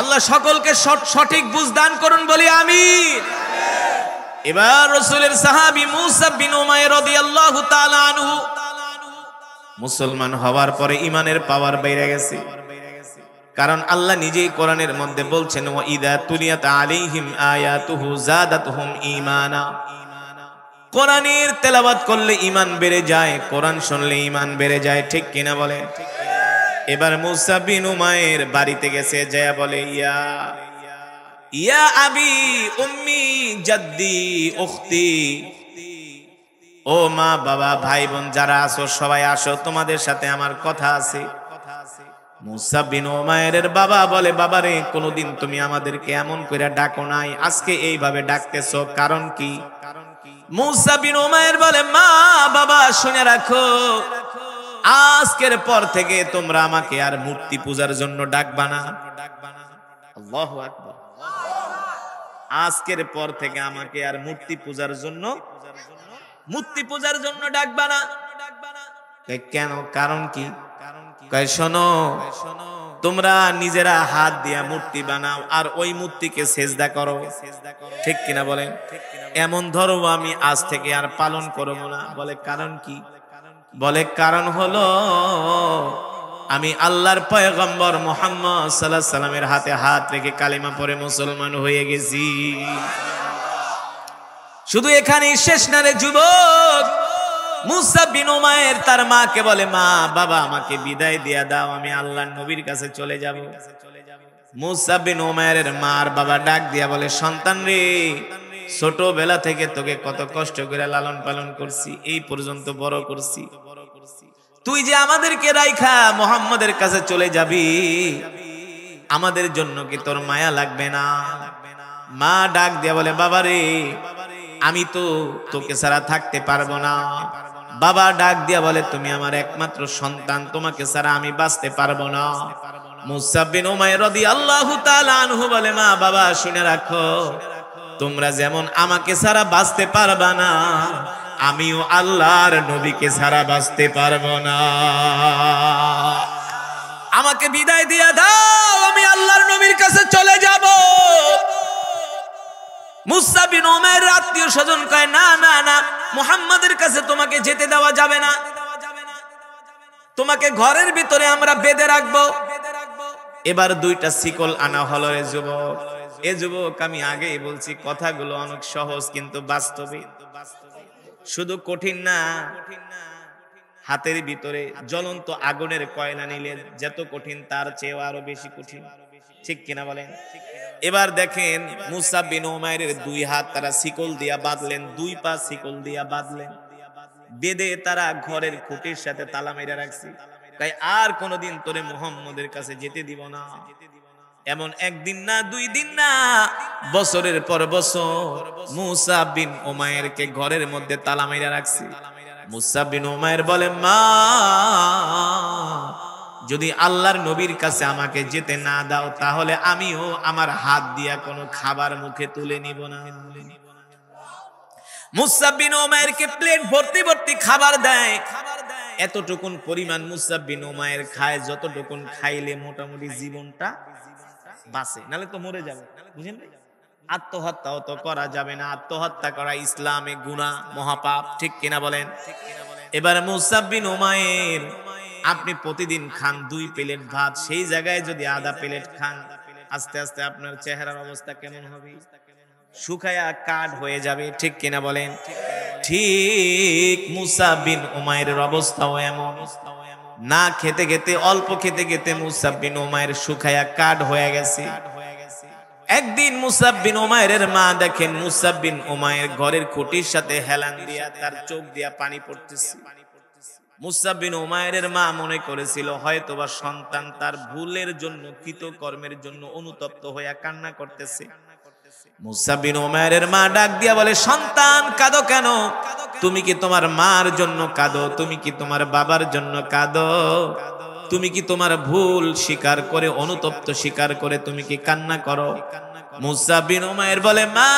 আল্লাহ সকলকে সঠিক বুঝ দান করুন বলি আমিন। এবার রাসূলের সাহাবী মুসা বিন উমাইর রাদিয়াল্লাহু তাআলা আনহু মুসলমান হওয়ার পরে ঈমানের পাওয়ার বেড়ে গেছে, কারণ আল্লাহ নিজেই কোরআনের মধ্যে বলছেন, ওয়া ইযা তুলিয়াত আলাইহিম আয়াতুহু যাদাতুহুম ঈমানা। কোরআনের তেলাওয়াত করলে ঈমান বেড়ে যায়, কোরআন শুনলে ঈমান বেড়ে যায়, ঠিক কিনা বলে? এবার মুসা বিন উমাইর বাড়িতে গেছে, যায় বলে, ইয়া ইয়া আবি উম্মি জাদ্দি উখতি, ও মা বাবা ভাই বোন যারা আছো সবাই আসো, তোমাদের সাথে আমার কথা আছে। মুসা বিন উমাইরের বাবা বলে, বাবারে কোনদিন তুমি আমাদেরকে এমন করে ডাকো নাই, আজকে এইভাবে ডাকতেছো, কারণ কি? মুসা বিন উমাইর বলে, মা বাবা শুনে রাখো, আজকের পর থেকে তোমরা আমাকে আর মূর্তি পূজার জন্য ডাকবা না। আল্লাহু আকবার। আজকের পর থেকে আমাকে আর মূর্তি পূজার জন্য ডাকবা না। কেন? কারণ কি? কয় শোনো, তোমরা নিজেরা হাত দিয়া মূর্তি বানাও আর ওই মূর্তিকে সেজদা করো, ঠিক কিনা বলেন? এমন ধর্ম আমি আজ থেকে আর পালন করব না। বলে কারণ কি? বলে কারণ হলো আমি আল্লাহর পয়গম্বর মুহাম্মদ সাল্লাল্লাহু আলাইহি সাল্লামের হাতে হাত রেখে কালিমা পড়ে মুসলমান হয়ে গেছি। শুধু এখানেই শেষ না রে যুবক। মুসা বিন উমাইর তার মাকে বলে, মা বাবা আমাকে বিদায় দিয়া দাও, আমি আল্লাহর নবীর কাছে চলে যাব। মুসা বিন উমাইরের মার বাবা ডাক দিয়া বলে, সন্তান রে, ছোটবেলা থেকে তোকে কত কষ্ট করে লালন পালন করছি, এই পর্যন্ত বড় করছি, তুই যে আমাদেরকে রাইখা মুহাম্মদের কাছে চলে যাবি, আমাদের জন্য কি তোর মায়া লাগবে না? মা ডাক দিয়া বলে, বাবা রে, আমি তো তোকে ছাড়া থাকতে পারবো না। বাবা ডাক দিয়া বলে, তুমি আমার একমাত্র সন্তান, তোমাকে ছাড়া আমি বাঁচতে পারবো না। মুসা বিন উমাইর রাদিয়াল্লাহু তাআলা আনহু বলে, মা বাবা শুনে রাখো, তোমরা যেমন আমাকে ছাড়া বাঁচতে পারবা না, আমিও আল্লাহর নবীকে ছাড়া বাঁচতে পারবো না। আমাকে বিদায় দিয়া দাও, আমি আল্লাহর নবীর কাছে চলে যাব। মুসা বিন উমাইর আত্মীয় স্বজন কয়, না না না, মুহাম্মাদের কাছে তোমাকে যেতে দেওয়া যাবে না, তোমাকে ঘরের ভিতরে আমরা বেঁধে রাখবো। এবার দুইটা শিকল আনা হলো। এ যুবক, আমি আগেই বলছি কথাগুলো অনেক সহজ, কিন্তু বাস্তবে শুধু কঠিন না। হাতের ভিতরে জ্বলন্ত আগুনের কয়লা নিলে যত কঠিন, তার চেয়েও আরো বেশি কঠিন, ঠিক কিনা বলেন? এবার দেখেন, মুসা বিন উমাইরের দুই হাত তারা শিকল দিয়া বাঁধলেন, দুই পা শিকল দিয়া বাঁধলেন, বেঁধে তারা ঘরের খুঁটির সাথে তালা মেরে রাখছে। তাই আর কোনদিন তোরে মুহাম্মদের কাছে যেতে দিব না। এমন একদিন না, দুই দিন না, বছরের পর বছর মুসা বিন উমাইরকে ঘরের মধ্যে তালা মেরে রাখছে। মুসা বিন উমাইর বলে, মা, যদি আল্লাহর নবীর কাছে আমাকে যেতে না দাও, তাহলে আমিও আমার হাত দিয়া কোনো খাবার মুখে তুলে নিব না। মুসা বিন উমাইরকে প্লেট ভর্তি ভর্তি খাবার দেয়। এতটুকুন পরিমাণ মুসা বিন উমাইর খায়, যতটুকুন খাইলে মোটামুটি জীবনটা বাঁচে, নালে তো মরে যাবে, বুঝেন? আত্মহত্যাও তো করা যাবে না, আত্মহত্যা করা ইসলামে গুনাহ, মহাপাপ, ঠিক কিনা বলেন? এবার মুসা বিন উমাইর, আপনি প্রতিদিন খান 2 প্লেট ভাত, সেই জায়গায় যদি আধা প্লেট খান, আস্তে আস্তে আপনার চেহারার অবস্থা কেমন হবে? শুকায়া কাঠ হয়ে যাবে, ঠিক কিনা বলেন? ঠিক মুসা বিন উমাইরের অবস্থাও এমন। না খেতে খেতে, অল্প খেতে খেতে মুসা বিন উমাইর শুকায়া কাঠ হয়ে গেছে। একদিন মুসা বিন উমাইরের মা দেখেন মুসা বিন উমাইর ঘরের খুঁটির সাথে হেলান দিয়া তার চোখ দিয়া পানি পড়তেছে। মুসা বিন উমাইরের মা মনে করেছিল হয়তোবা সন্তান তার ভুলের জন্য, কৃতকর্মের জন্য অনুতপ্ত হয়ে কান্না করতেছে। মুসা বিন উমাইরের মা ডাক দিয়া বলে, সন্তান কাঁদো কেন? তুমি কি তোমার মার জন্য কাঁদো? তুমি কি তোমার বাবার জন্য কাঁদো? তুমি কি তোমার ভুল স্বীকার করে, অনুতপ্ত স্বীকার করে তুমি কি কান্না করো? মুসা বিন উমাইর বলে, মা,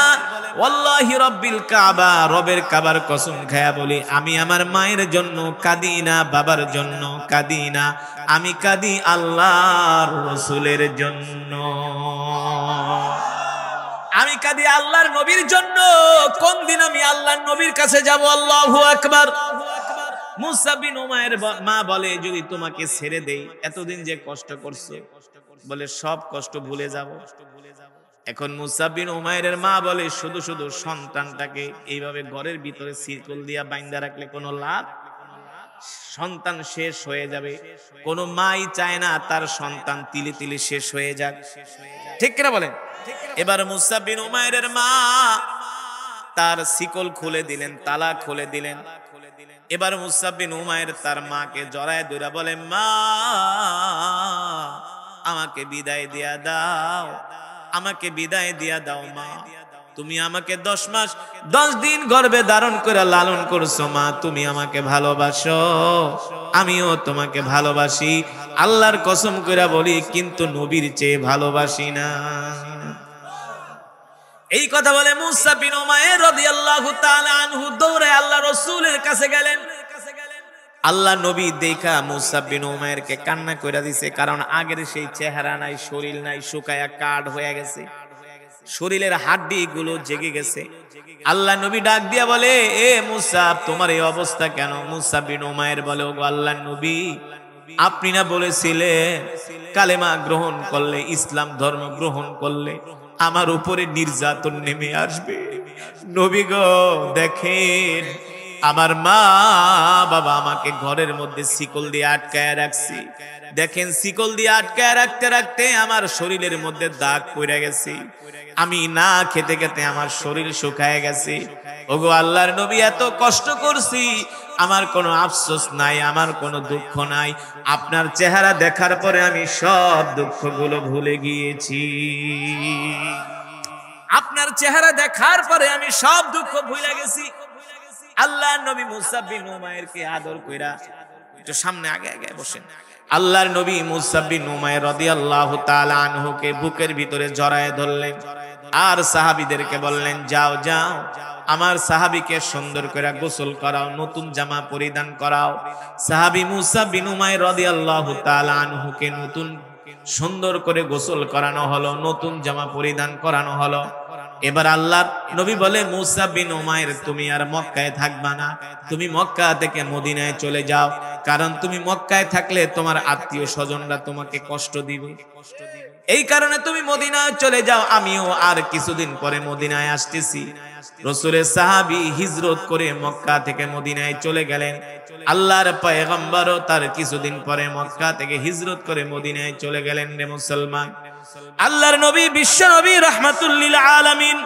ওয়াল্লাহি রাব্বিল কাবা, রবের কাবার কসম খায়া বলি, আমি আমার মায়ের জন্য কাঁদি না, বাবার জন্য কাঁদি না, আমি কাঁদি আল্লাহর রাসূলের জন্য, আমি কাঁদি আল্লাহর নবীর জন্য। কোন দিন আমি আল্লাহর নবীর কাছে যাব? আল্লাহু আকবার। মুসা বিন উমাইর মা বলে, যদি তোমাকে ছেড়ে দেই, এতদিন যে কষ্ট করছো, বলে সব কষ্ট ভুলে যাব। এখন মুসা বিন উমাইরের মা বলে, শুধু শুধু সন্তানটাকে এইভাবে ঘরের ভিতরে শিকল দিয়া বাইন্ধা রাখলে কোনো লাভ? সন্তান শেষ হয়ে যাবে। কোনো মাই চায় না তার সন্তান তিলে তিলে শেষ হয়ে যাক, ঠিক কিনা বলেন? এবার মুসা বিন উমাইরের মা তার শিকল খুলে দিলেন, তালা খুলে দিলেন। এবার মুসা বিন উমাইর তার মাকে জড়ায় ধরে বলে, মা, আমাকে বিদায় দিয়া দাও, আমাকে বিদায় দিয়া দাও মা। তুমি আমাকে 10 মাস 10 দিন গর্ভে ধারণ করে লালন করছো মা, তুমি আমাকে ভালোবাসো, আমিও তোমাকে ভালোবাসি, আল্লাহর কসম করে বলি, কিন্তু নবীর চেয়ে ভালোবাসি না। এই কথা বলে মুসা বিন উমাইর রাদিয়াল্লাহু তাআলা আনহু দৌড়ে আল্লাহ রাসূলের কাছে গেলেন। আল্লাহ নবী দেখা মুসা বিন উমাইরকে কান্না কইরা দিছে, কারণ আগের সেই চেহারা নাই, শরীর নাই, শুকায়া কাঠ হয়ে গেছে, শরীরের হাড্ডি গুলো জেগে গেছে। আল্লাহ নবী ডাক দিয়া বলে, এ মুসাব, তোমার এই অবস্থা কেন? মুসাব বিন উমাইর বলে, ও আল্লাহ নবী, আপনি না বলেছিলেন কালেমা গ্রহণ করলে, ইসলাম ধর্ম গ্রহণ করলে আমার উপরে নির্যাতন নেমে আসবে। নবী গো, দেখেন আমার মা বাবা আমাকে ঘরের মধ্যে শিকল দিয়ে আটকায় রাখছি। দেখেন, শিকল দিয়ে আটকায় রাখতে রাখতে আমার শরীরের মধ্যে দাগ পড়ে গেছে। আমি না খেতে খেতে আমার শরীর শুকায় গেছে। ওগো আল্লাহর নবী, এত কষ্ট করছি, আমার কোনো আফসোস নাই, আমার কোনো দুঃখ নাই। আপনার চেহারা দেখার পরে আমি সব দুঃখগুলো ভুলে গিয়েছি। আপনার চেহারা দেখার পরে আমি সব দুঃখ ভুলে গেছি। আল্লাহর নবী মুসাব বিন উমাইরকে আদর কইরা, একটু সামনে আগে আগে বসেন। আল্লাহর নবী মুসাব বিন উমাইর রাদিয়াল্লাহু তাআলা আনহুকে বুকের ভিতরে জড়ায় ধরলেন আর সাহাবীদেরকে বললেন, যাও যাও, আমার সাহাবীকে সুন্দর করে গোসল করাও, নতুন জামা পরিধান করাও। সাহাবী মুসাব বিন উমাইর রাদিয়াল্লাহু তাআলা আনহুকে নতুন সুন্দর করে গোসল করানো হলো, নতুন জামা পরিধান করানো হলো। এবার আল্লাহর নবী বলে, মুসাব বিন উমাইর, তুমি আর মক্কায় থাকবা না, তুমি মক্কা থেকে মদিনায় চলে যাও। কারণ তুমি মক্কায় থাকলে তোমার আত্মীয় স্বজনরা তোমাকে কষ্ট দিবে, এই কারণে তুমি মদিনায় চলে যাও। আমিও আর কিছুদিন পরে মদিনায় আসতেছি। রাসূলের সাহাবী হিজরত করে মক্কা থেকে মদিনায় চলে গেলেন। আল্লাহর পয়গম্বরও তার কিছুদিন পরে মক্কা থেকে হিজরত করে মদিনায় চলে গেলেন। রে মুসলমান, আল্লাহর নবী বিশ্ব নবী রাহমাতুল লিল আলামিন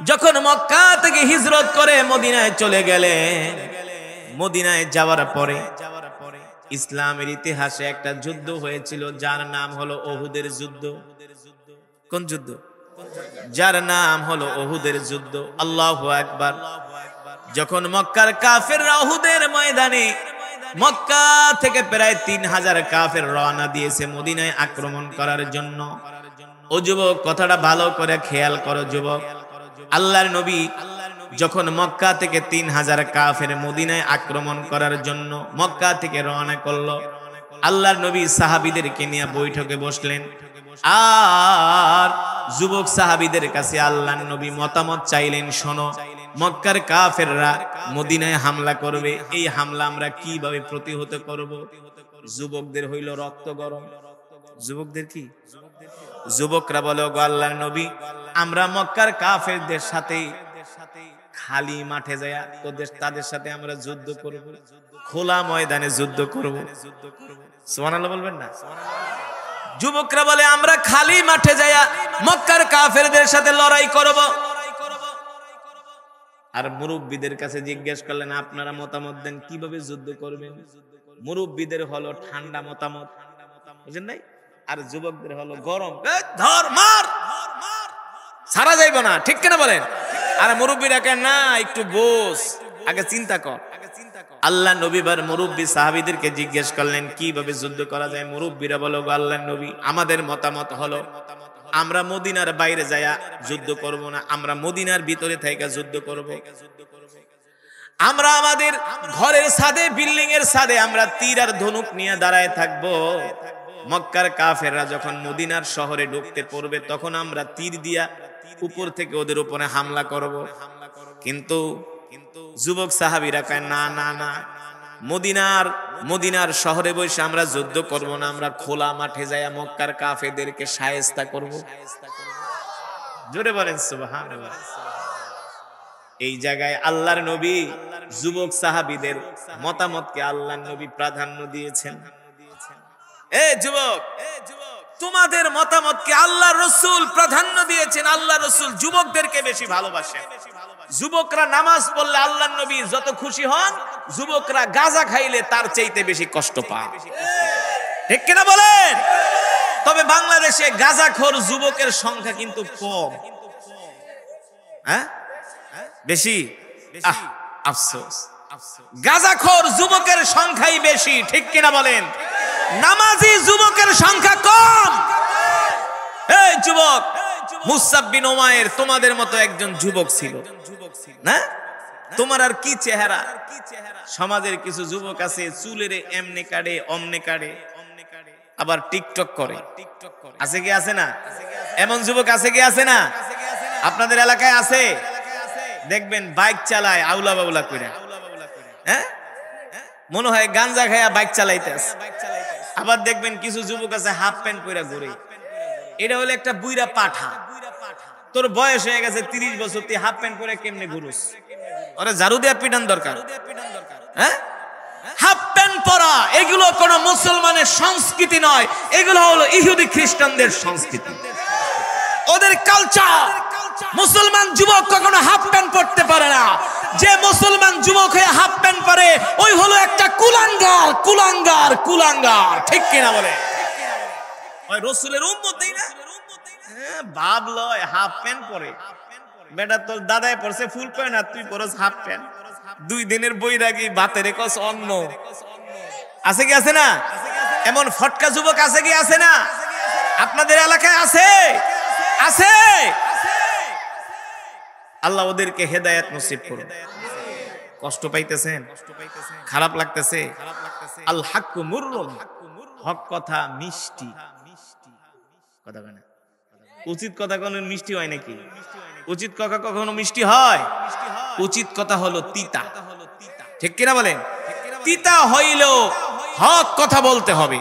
যখন মক্কা থেকে হিজরত করে মদিনায় চলে গেলেন, মদিনায় যাওয়ার পরে ইসলামের ইতিহাসে একটা যুদ্ধ হয়েছিল যার নাম হলো উহুদের যুদ্ধ। কোন যুদ্ধ? যার নাম হলো উহুদের যুদ্ধ। আল্লাহু আকবার। যখন মক্কার কাফেররা উহুদের ময়দানে, মক্কা থেকে প্রায় 3000 কাফের রওনা দিয়েছে মদিনায় আক্রমণ করার জন্য। ও যুবক, কথাটা ভালো করে খেয়াল করো যুবক। আল্লাহর নবী যখন মক্কা থেকে 3000 কাফের মদিনায় আক্রমণ করার জন্য মক্কা থেকে রওনা করলো, আল্লাহর নবী সাহাবীদেরকে নিয়ে বৈঠকে বসলেন আর যুবক সাহাবীদের কাছে আল্লাহর নবী মতামত চাইলেন, শোনো, মক্কার কাফেররা মদিনায় হামলা করবে, এই হামলা আমরা কিভাবে প্রতিহত করব? যুবকদের হইল রক্ত গরম। যুবকদের কি? যুবকরা বলে, গো আল্লাহর নবী, আমরা মক্কার কাফেরদের সাথে খালি মাঠে যায় তাদের সাথে আমরা যুদ্ধ করব, খোলা ময়দানে যুদ্ধ করব। সুবহানাল্লাহ বলবেন না? যুবকরা বলে, আমরা খালি মাঠে যায় মক্কার কাফেরদের সাথে লড়াই করব। আর মুরব্বীদের কাছে জিজ্ঞেস করলেন, আপনারা মতামত দেন কিভাবে যুদ্ধ করবেন। মুরব্বীদের হলো ঠান্ডা মতামত, বুঝেন নাই? আর যুবকদের হলো গরম, ধর মার, ছাড়া যাইব না, ঠিক কিনা বলেন? আর মুরব্বীরা কেন না, একটু বস, আগে চিন্তা কর। আল্লাহ নবী বার মুরব্বী সাহাবীদেরকে জিজ্ঞেস করলেন কিভাবে যুদ্ধ করা যায়। মুরব্বীরা বলো, গো আল্লাহর নবী, আমাদের মতামত হলো আমরা মদিনার বাইরে যায়া যুদ্ধ করব না, আমরা মদিনার ভিতরে থেকে যুদ্ধ করব। আমরা আমাদের ঘরের ছাদে, বিল্ডিং এর ছাদে আমরা তীর আর ধনুক নিয়ে দাঁড়ায় থাকব। মক্কার কাফেররা যখন মদিনার শহরে ঢুকতে পড়বে তখন আমরা তীর দিয়া উপর থেকে ওদের উপরে হামলা করব। কিন্তু যুবক সাহাবীরা কয়, না না না, মদিনার শহরে বসে আমরা যুদ্ধ করব না, আমরা খোলা মাঠে যাইয়া মক্কার কাফেরদেরকে শায়েস্তা করব। জোরে বলেন সুবহানাল্লাহ। এই জায়গায় আল্লাহর নবী যুবক সাহাবীদের মতামতকে আল্লাহর নবী প্রাধান্য দিয়েছেন। এ যুবক, তোমাদের মতামতকে আল্লাহর রাসূল প্রাধান্য দিয়েছেন। আল্লাহর রাসূল যুবকদেরকে বেশি ভালোবাসেন। যুবকরা নামাজ পড়লে আল্লাহর নবী যত খুশি হন, যুবকরা গাঁজা খাইলে তার চাইতে বেশি কষ্ট পায়, ঠিক কিনা বলেন? তবে বাংলাদেশে গাঁজাখোর যুবকের সংখ্যা কিন্তু কম। হ্যাঁ, বেশি? আফসোস, গাঁজাখোর যুবকের সংখ্যাই বেশি, ঠিক কিনা বলেন? নামাজি যুবকের সংখ্যা কম। এই যুবক, মুসাব বিন উমাইর তোমাদের মতো একজন যুবক ছিল না? তোমার আর কি চেহারা। সমাজের কিছু যুবক আছে চুলের এমনে কাটে, অমনে কাটে, আবার টিকটক করে। আছে কি আছে না? এমন যুবক আছে কি আছে না? আপনাদের এলাকায় আছে? দেখবেন বাইক চালায় আউলা বাউলা করে, হ্যাঁ মনে হয় গাঞ্জা খায়া বাইক চালাইতেছে। আবার দেখবেন কিছু যুবক আছে হাফ প্যান্ট পরে ঘুরে, এটা হলো একটা বুইরা পাঠা। তোর বয়স হয়ে গেছে 30 বছর, তুই হাফ প্যান্ট পরে কেমনে ঘুরুস? ওরে ঝাড়ু দিয়া পিটান দরকার। হ্যাঁ, হাফ প্যান্ট পরা এগুলো কোন মুসলমানের সংস্কৃতি নয়, এগুলো হলো ইহুদি খ্রিস্টানদের সংস্কৃতি, ওদের কালচার। মুসলমান যুবক কখনো হাফ প্যান্ট পরতে পারে না। যে মুসলমান যুবক হয়ে হাফ প্যান্ট পরে ওই হলো একটা কুলাঙ্গার, কুলাঙ্গার, কুলাঙ্গার। ঠিক কিনা বলে? ওই রাসূলের উম্মতই না, বাপ লয় হাফ প্যান্ট পরে। বেটা তোর দাদাই পরছে ফুল প্যান্ট আর তুই পরছ হাফ প্যান্ট। 2 দিনের বৈরাগী বাতের কস অন্য আছে কি আছে না? এমন ফটকা যুবক আছে কি আছে না? আপনাদের এলাকায় আছে? আছে। আল্লাহ ওদেরকে হেদায়েত নসিব করুন। কষ্ট পাইতেছেন, খারাপ লাগতেছে? আল হাক্কু মুররুন, হক কথা মিষ্টি। কথা বলে না, উচিত কথা কখনো মিষ্টি হয় নাকি? উচিত কথা কখনো মিষ্টি হয়? উচিত কথা হলো তিতা। ঠিক কিনা বলেন? তিতা হইলেও হক কথা বলতে হবে।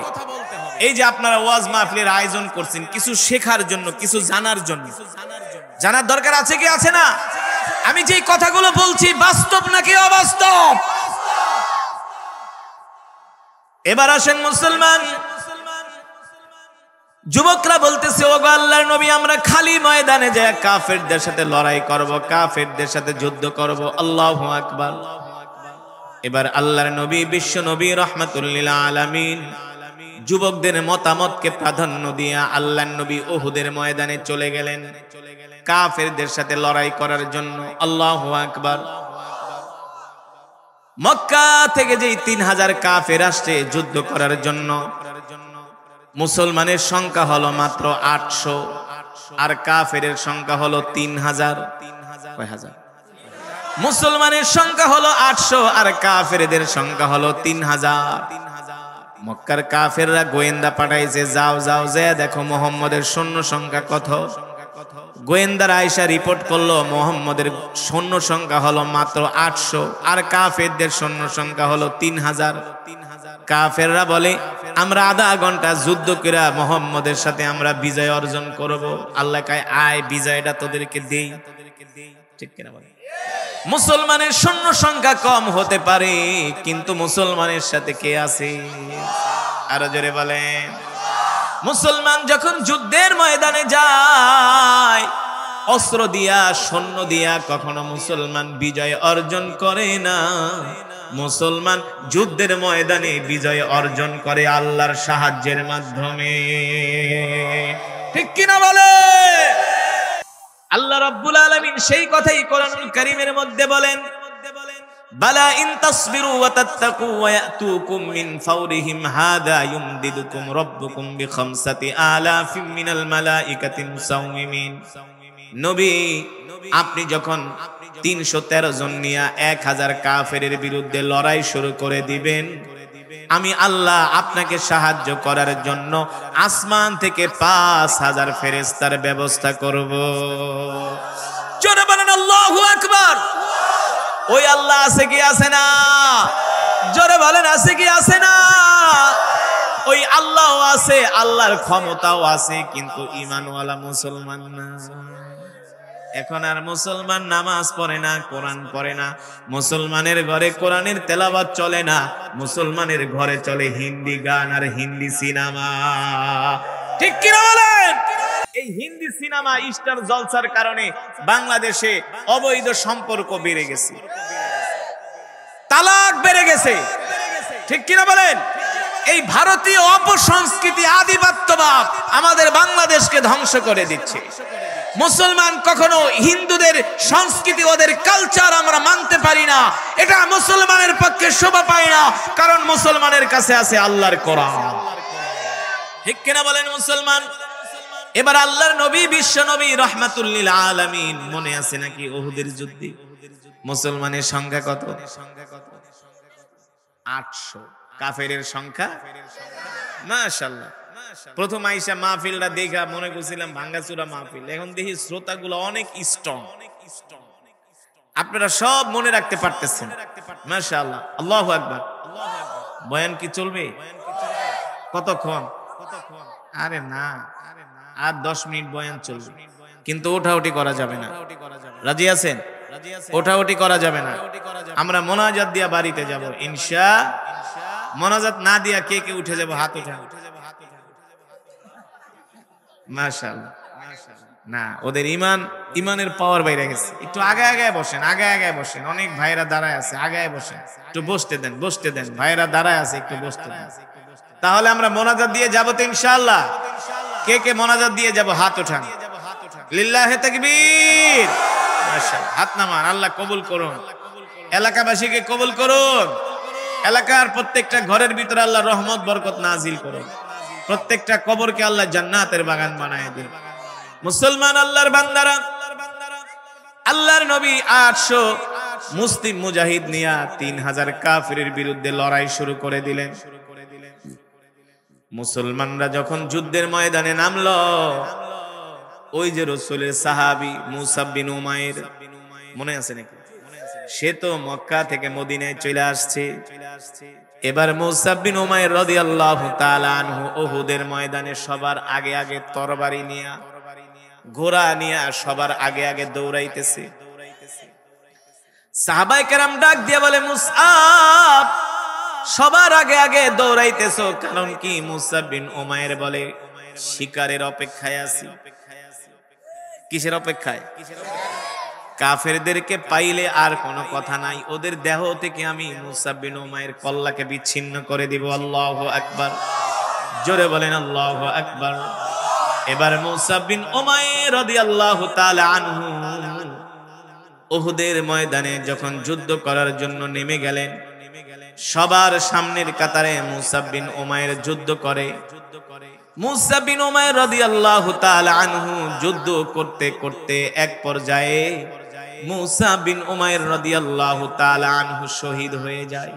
এই যে আপনারা ওয়াজ মাহফিলের আয়োজন করছেন কিছু শেখার জন্য, কিছু জানার জন্য। জানার দরকার আছে কি আছে না? আমি যে কথাগুলো বলছি বাস্তব নাকি অবাস্তব? এবার আসেন মুসলমান যুবকরা বলতেছে, ও গো আল্লাহর নবী, আমরা খালি ময়দানে যায় কাফেরদের সাথে লড়াই করব, কাফেরদের সাথে যুদ্ধ করব। আল্লাহু আকবার। এবার আল্লাহর নবী, বিশ্ব নবী রাহমাতুল লিল আলামিন যুবকদের মতামতকে প্রাধান্য দিয়া আল্লাহর নবী উহুদের ময়দানে চলে গেলেন কাফেরদের সাথে লড়াই করার জন্য। আল্লাহু আকবার। মক্কা থেকে যেই 3000 কাফের আসছে যুদ্ধ করার জন্য, মুসলমানের সংখ্যা হলো মাত্র 800 আর কাফেরের সংখ্যা হলো 3000। কয় হাজার? মুসলমানের সংখ্যা হলো 800 আর কাফেরদের সংখ্যা হলো 3000। মক্কার কাফেররা গোয়েন্দা পাঠাইছে, যাও যাও যে দেখো মুহাম্মদের সৈন্য সংখ্যা কত। গোয়েন্দারা আয়েশা রিপোর্ট করলো মুহাম্মদের সৈন্য সংখ্যা হলো মাত্র 800 আর কাফেরদের সৈন্য সংখ্যা হলো 3000। কাফেররা বলে, আমরা আধা ঘন্টা যুদ্ধ করে মুহাম্মদের সাথে আমরা বিজয় অর্জন করব। আল্লাহ কয়, আয় বিজয়টা তোদেরকে দেই। ঠিক কিনা বলে? মুসলমানের সৈন্য সংখ্যা কম হতে পারে, কিন্তু মুসলমানের সাথে কে আছে? আরো জোরে বলেন। মুসলমান যখন যুদ্ধের ময়দানে যায় অস্ত্র দিয়া, সৈন্য দিয়া, কখনো মুসলমান বিজয় অর্জন করে না। মুসলমান যুদ্ধের ময়দানে বিজয় অর্জন করে আল্লাহর সাহায্যের মাধ্যমে। ঠিক কিনা বলে? আল্লাহ রাব্বুল আলামিন সেই কথাই কোরআনুল কারীমের মধ্যে বলেন, বালা ইন তাসবিরু ওয়া তাত্তাকু ওয়া ইয়াতুকুম মিন ফাওরিহিম হাদা ইউমদিদুকুম রাব্বুকুম বিখামসাতি আলাফিম মিনাল মালাইকাতি মুসাওমিমিন। নবী, আপনি যখন 313 জন নিয়ে 1000 কাফেরের বিরুদ্ধে লড়াই শুরু করে দিবেন, আমি আল্লাহ আপনাকে সাহায্য করার জন্য আসমান থেকে 5000 ফেরেশতার ব্যবস্থা করব। জোরে বলেন আল্লাহু আকবার। ওই আল্লাহ আছে কি আছে না? জোরে বলেন আছে কি আছে না? ওই আল্লাহও আছে, আল্লাহর ক্ষমতাও আছে, কিন্তু ঈমানওয়ালা মুসলমান না। এখন আর মুসলমান নামাজ পড়ে না, কোরআন পড়ে না। মুসলমানের ঘরে কোরআনের তেলাওয়াত চলে না, মুসলমানের ঘরে চলে হিন্দি গান আর হিন্দি সিনেমা। ঠিক কি না বলেন? এই হিন্দি সিনেমা স্টার জলসার কারণে বাংলাদেশে অবৈধ সম্পর্ক বেড়ে গেছে, তালাক বেড়ে গেছে। ঠিক কি না বলেন? এই ভারতীয় অপসংস্কৃতি, আধিপত্যবাদ আমাদের বাংলাদেশকে ধ্বংস করে দিচ্ছে। মুসলমান কখনো হিন্দুদের সংস্কৃতি, ওদের কালচার আমরা মানতে পারি না। এটা মুসলমানের পক্ষে শোভা পায় না, কারণ মুসলমানের কাছে আছে আল্লাহর কোরআন। ঠিক কিনা বলেন মুসলমান? এবার আল্লাহর নবী, বিশ্ব নবী রাহমাতুল লিল আলামিন, মনে আছে নাকি উহুদের যুদ্ধে মুসলমানের সংখ্যা কত? 800। কাফেরের সংখ্যা মাশাআল্লাহ। প্রথম আইসা মাহফিলটা দেখা মনে করছিলাম ভাঙ্গাচুরা মাহফিল, এখন দেখি শ্রোতাগুলো অনেক স্ট্রং। আপনারা সব মনে রাখতে পারতেছেন, মাশাআল্লাহ, আল্লাহু আকবার। বয়ান কি চলবে কতক্ষণ? আরে না, আর 10 মিনিট বয়ান চলবে, কিন্তু ওঠাউঠি করা যাবে না। রাজি আছেন? ওঠাউঠি করা যাবে না। আমরা মোনাজাত দিয়া বাড়িতে যাব ইনশাআল্লাহ। মোনাজাত না দিয়া কে কে উঠে যাব? হাত উঠান। মাশাআল্লাহ। না, ওদের ইমানের পাওয়ার বাইরে গেছে। একটু আগে আগে বসেন, আগে আগে বসেন। অনেক ভাইরা দাঁড়ায় আছে, আগে বসেন। একটু বসতে দেন, বসতে দেন। ভাইরা দাঁড়ায় আছে, একটু বসতে দেন। তাহলে আমরা মোনাজাত দিয়ে যাব তো ইনশাআল্লাহ। কে কে মোনাজাত দিয়ে যাব? হাত উঠান। লিল্লাহি তাকবীর। মাশাআল্লাহ, হাত নামান। আল্লাহ কবুল করুন, এলাকাবাসীকে কবুল করুন, এলাকার প্রত্যেকটা ঘরের ভিতরে আল্লাহ রহমত বরকত নাজিল করুন, প্রত্যেকটা কবরকে আল্লাহ জান্নাতের বাগান বানায় দিন। মুসলমান আল্লাহর বান্দারা, আল্লাহর নবী 800 মুসলিম মুজাহিদ নিয়া 3000 কাফিরের বিরুদ্ধে লড়াই শুরু করে দিলেন। মুসলমানরা যখন যুদ্ধের ময়দানে নামলো, ওই যে রাসূলের সাহাবী মুসাব বিন উমাইর, মনে আছে নাকি? সে তো মক্কা থেকে মদিনায় চলে আসছে। এবার মুসাব বিন উমাইর রাদিয়াল্লাহু তাআলা আনহু উহুদের ময়দানে সবার আগে আগে তরবারি নিয়া, ঘোড়া নিয়া সবার আগে আগে দৌড়াইতেছে। সাহাবায়ে কেরাম ডাক দিয়া বলে, মুসআব, সবার আগে আগে দৌড়াইতেছো কারণ কি? মুসাব বিন উমাইর বলে, শিকারের অপেক্ষায় আছি। কিসের অপেক্ষায়? কাফেরদেরকে পাইলে আর কোনো কথা নাই, ওদের দেহ থেকে আমি মুসাব বিন উমাইর কল্লাকে বিচ্ছিন্ন করে দিব। আল্লাহু আকবার, জোরে বলেন আল্লাহু আকবার। এবার মুসাব বিন উমাইর রাদিয়াল্লাহু তাআলা আনহু উহুদের ময়দানে যখন যুদ্ধ করার জন্য নেমে গেলেন, সবার সামনের কাতারে মুসাব বিন উমাইর যুদ্ধ করে। মুসাব বিন উমাইর রাদিয়াল্লাহু তাআলা আনহু যুদ্ধ করতে করতে এক পর্যায়ে মুসাব বিন উমাইর রাদিয়াল্লাহু তাআলা আনহু শহীদ হয়ে যায়।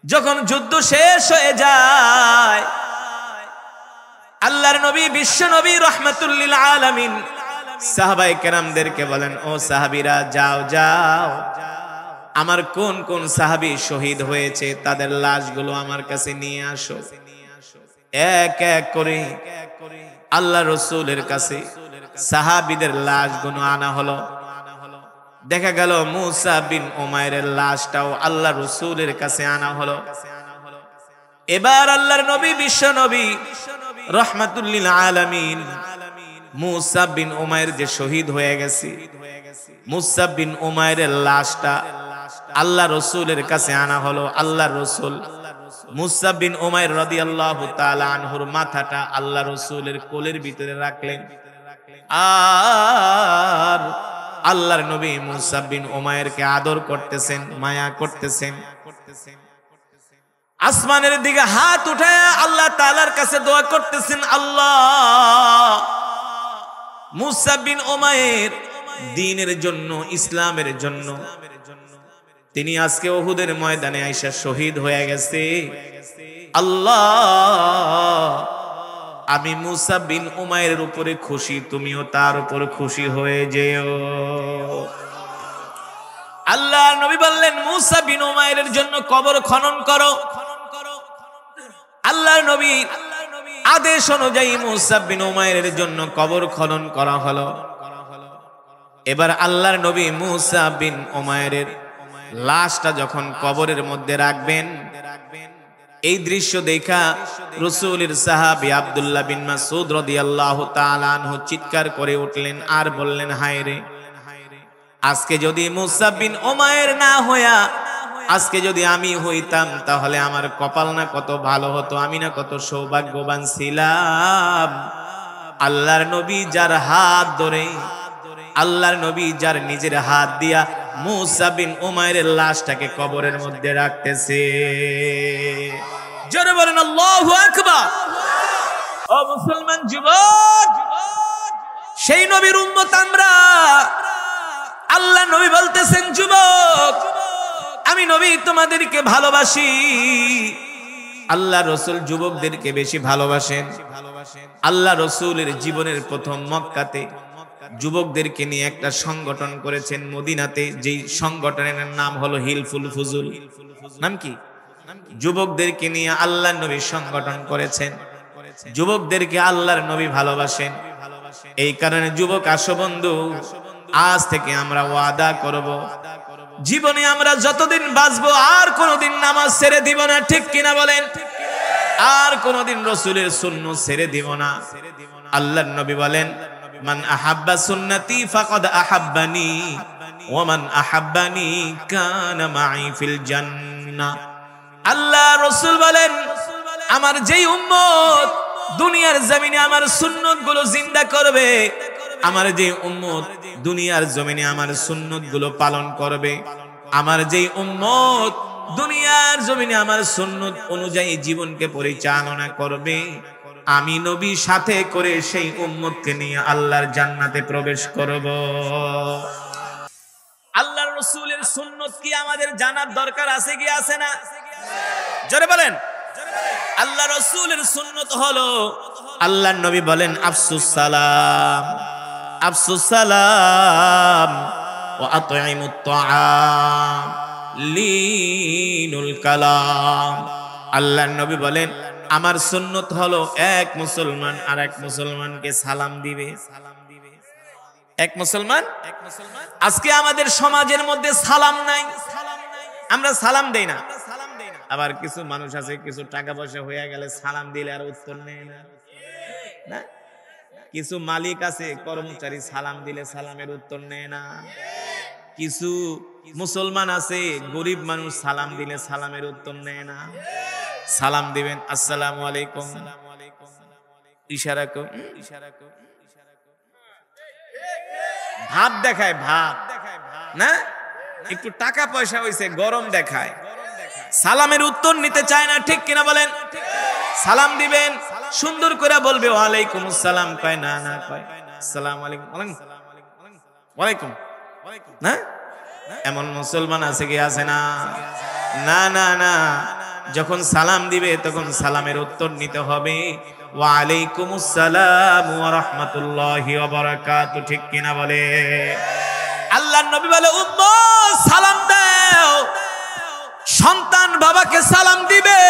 যখন যুদ্ধ শেষ হয়ে যায়, আল্লাহর নবী বিশ্ব নবী রাহমাতুল লিল আলামিন সাহাবায়ে কেরামদেরকে বলেন, ও সাহাবীরা, যাও যাও, আমার কোন কোন সাহাবী শহীদ হয়েছে তাদের লাশগুলো আমার কাছে নিয়ে আসো। এক এক করে আল্লাহ রাসূলের কাছে সাহাবীদের লাশগুলো আনা হলো। দেখা গেল মুসাব বিন উমাইরের লাশটাও আল্লাহ রাসূলের কাছে আনা হলো। এবার আল্লাহর নবী বিশ্ব নবী রাহমাতুল লিল আলামিন মুসাব বিন উমাইর যে শহীদ হয়ে গেছে, মুসাব বিন উমাইরের লাশটা আল্লাহ রাসূলের কাছে আনা হলো। আল্লাহ রাসূল মুসাব বিন উমাইর রাদিয়াল্লাহু তাআলা আনহুর মাথাটা আল্লাহ রাসূলের কোলের ভিতরে রাখলেন। আর আল্লাহর নবী মুসাব বিন উমাইরকে আদর করতেছেন, মায়া করতেছেন। আসমানের দিকে হাত উঠায় আল্লাহ তাআলার কাছে দোয়া করতেছেন, আল্লাহ, মুসাব বিন উমাইর দ্বীনের জন্য, ইসলামের জন্য তিনি আজকে উহুদের ময়দানে আইসা শহীদ হয়ে গেছে। আল্লাহ, আমি মুসাব বিন উমাইরের উপরে খুশি, তুমিও তার উপর খুশি হয়ে যেও। আল্লাহ নবী বললেন, মুসাব বিন উমাইরের জন্য কবর খনন করো। আল্লাহর নবী আদেশ অনুযায়ী মুসাব বিন উমাইরের জন্য কবর খনন করা হলো। এবার আল্লাহর নবী মুসাব বিন উমাইরের লাশটা যখন কবরের মধ্যে রাখবেন, এই দৃশ্য দেখা রাসূলের সাহাবী আব্দুল্লাহ বিন মাসউদ রাদিয়াল্লাহু তাআলা আনহু চিৎকার করে উঠলেন আর বললেন, হায় রে, আজকে যদি মুসাব বিন উমাইর না হইয়া আজকে যদি আমি হইতাম তাহলে আমার কপাল না কত ভালো হতো, আমি না কত সৌভাগ্যবান ছিলাম। আল্লাহর নবী যার হাত ধরে, আল্লাহর নবী যার নিজের হাত দিয়া মুসাব বিন উমাইরের লাশটাকে কবরের মধ্যে রাখতেছে। জোরে বলেন আল্লাহু আকবার। ও মুসলমান যুবক, সেই নবীর উম্মত আমরা। আল্লাহ নবী বলতেছেন, যুবক, আমি নবী তোমাদেরকে ভালোবাসি। আল্লাহ রাসূল যুবকদেরকে বেশি ভালোবাসেন। আল্লাহ রাসূলের জীবনের প্রথম মক্কাতে যুবকদেরকে নিয়ে একটা সংগঠন করেছেন মদিনাতে, যেই সংগঠনের নাম হলো হিলফুল ফুজুল। নাম কি? যুবকদেরকে নিয়ে আল্লাহর নবী সংগঠন করেছেন। যুবকদেরকে আল্লাহর নবী ভালোবাসেন, এই কারণে যুবক আসো বন্ধু, আজ থেকে আমরা ওয়াদা করব, জীবনে আমরা যতদিন বাঁচবো আর কোনোদিন নামাজ ছেড়ে দিব না। ঠিক কিনা বলেন? আর কোনোদিন রাসূলের সুন্নাত ছেড়ে দিব না। আল্লাহর নবী বলেন, মান আহাব্বা সুন্নতি ফাকাদ আহাব্বানি ওয়া মান আহাব্বানি কানা মাই ফিল জান্নাহ। আল্লাহ রাসূল বলেন, আমার যেই উম্মত দুনিয়ার জমিনে আমার সুন্নতগুলো জিন্দা করবে, আমার যে উম্মত দুনিয়ার জমিনে আমার সুন্নতগুলো পালন করবে, আমার যেই উম্মত দুনিয়ার জমিনে আমার সুন্নত অনুযায়ী জীবনকে পরিচালনা করবে, আমি নবী সাথে করে সেই উম্মতকে নিয়ে আল্লাহর জান্নাতে প্রবেশ করব। আল্লাহর রাসূলের সুন্নত কি আমাদের জানার দরকার আছে কি আছে না? জোরে বলেন। আল্লাহ রাসূলের সুন্নত হলো, আল্লাহর নবী বলেন, আফসুস সালাম, আফসুস সালাম ওয়া আতঈমুত তাআম লিনুল কালাম। আল্লাহর নবী বলেন, আমার সুন্নত হলো এক মুসলমান আর এক মুসলমানকে সালাম দিবে। এক মুসলমান, আজকে আমাদের সমাজের মধ্যে সালাম নাই, আমরা সালাম দেই না। আবার কিছু মানুষ আছে, কিছু টাকা পয়সা হয়ে গেলে সালাম দিলে আর উত্তর নেয় না। না, কিছু মালিক আছে, কর্মচারী সালাম দিলে সালামের উত্তর নেয় না। কিছু মুসলমান আছে, গরিব মানুষ সালাম দিলে সালামের উত্তর নেয় না। সালাম দিবেন, আসসালামু আলাইকুম, ইশারা কর, ভাব দেখায়, ভাব না, একটু টাকা পয়সা হইছে, গরম দেখায়, সালামের উত্তর নিতে চায় না। ঠিক কিনা বলেন? সালাম দিবেন, সুন্দর করে বলবে ওয়ালাইকুম আসসালাম, কয় না, না কয় আসসালামু আলাইকুম, ওয়ালাইকুম না। এমন মুসলমান আছে কি আছে না? না না না, যখন সালাম দিবে তখন সালামের উত্তর নিতে হবে ওয়ালাইকুম আসসালাম ওয়া রাহমাতুল্লাহি ওয়া বারাকাতুহু। ঠিক কিনা বলে? আল্লাহর নবী বলে, উম্মত সালাম দাও। সন্তান বাবাকে সালাম দিবে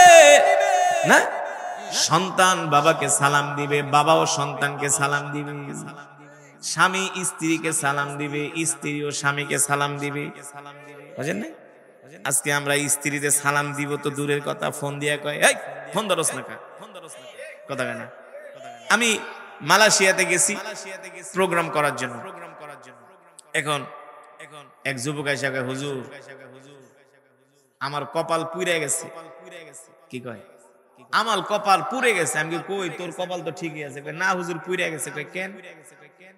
না, সন্তান বাবাকে সালাম দিবে, বাবাও সন্তানকে সালাম দিবে, স্বামী স্ত্রীকে সালাম দিবে, স্ত্রীও স্বামীকে সালাম দিবে। বুঝেন না? আজকে আমরা স্ত্রীতে সালাম দিব তো দূরের কথা, ফোন দিয়া কয়, এই ফোন ধরস না, কথা কেন? আমি মালয়েশিয়াতে গেছি প্রোগ্রাম করার জন্য। এখন এক যুবক এসে কয়, হুজুর আমার কপাল পুড়ে গেছে। কি কয়? আমার কপাল পুড়ে গেছে। আমি কই, তোর কপাল তো ঠিকই আছে। না হুজুর, পুড়ে গেছে। কয় কেন?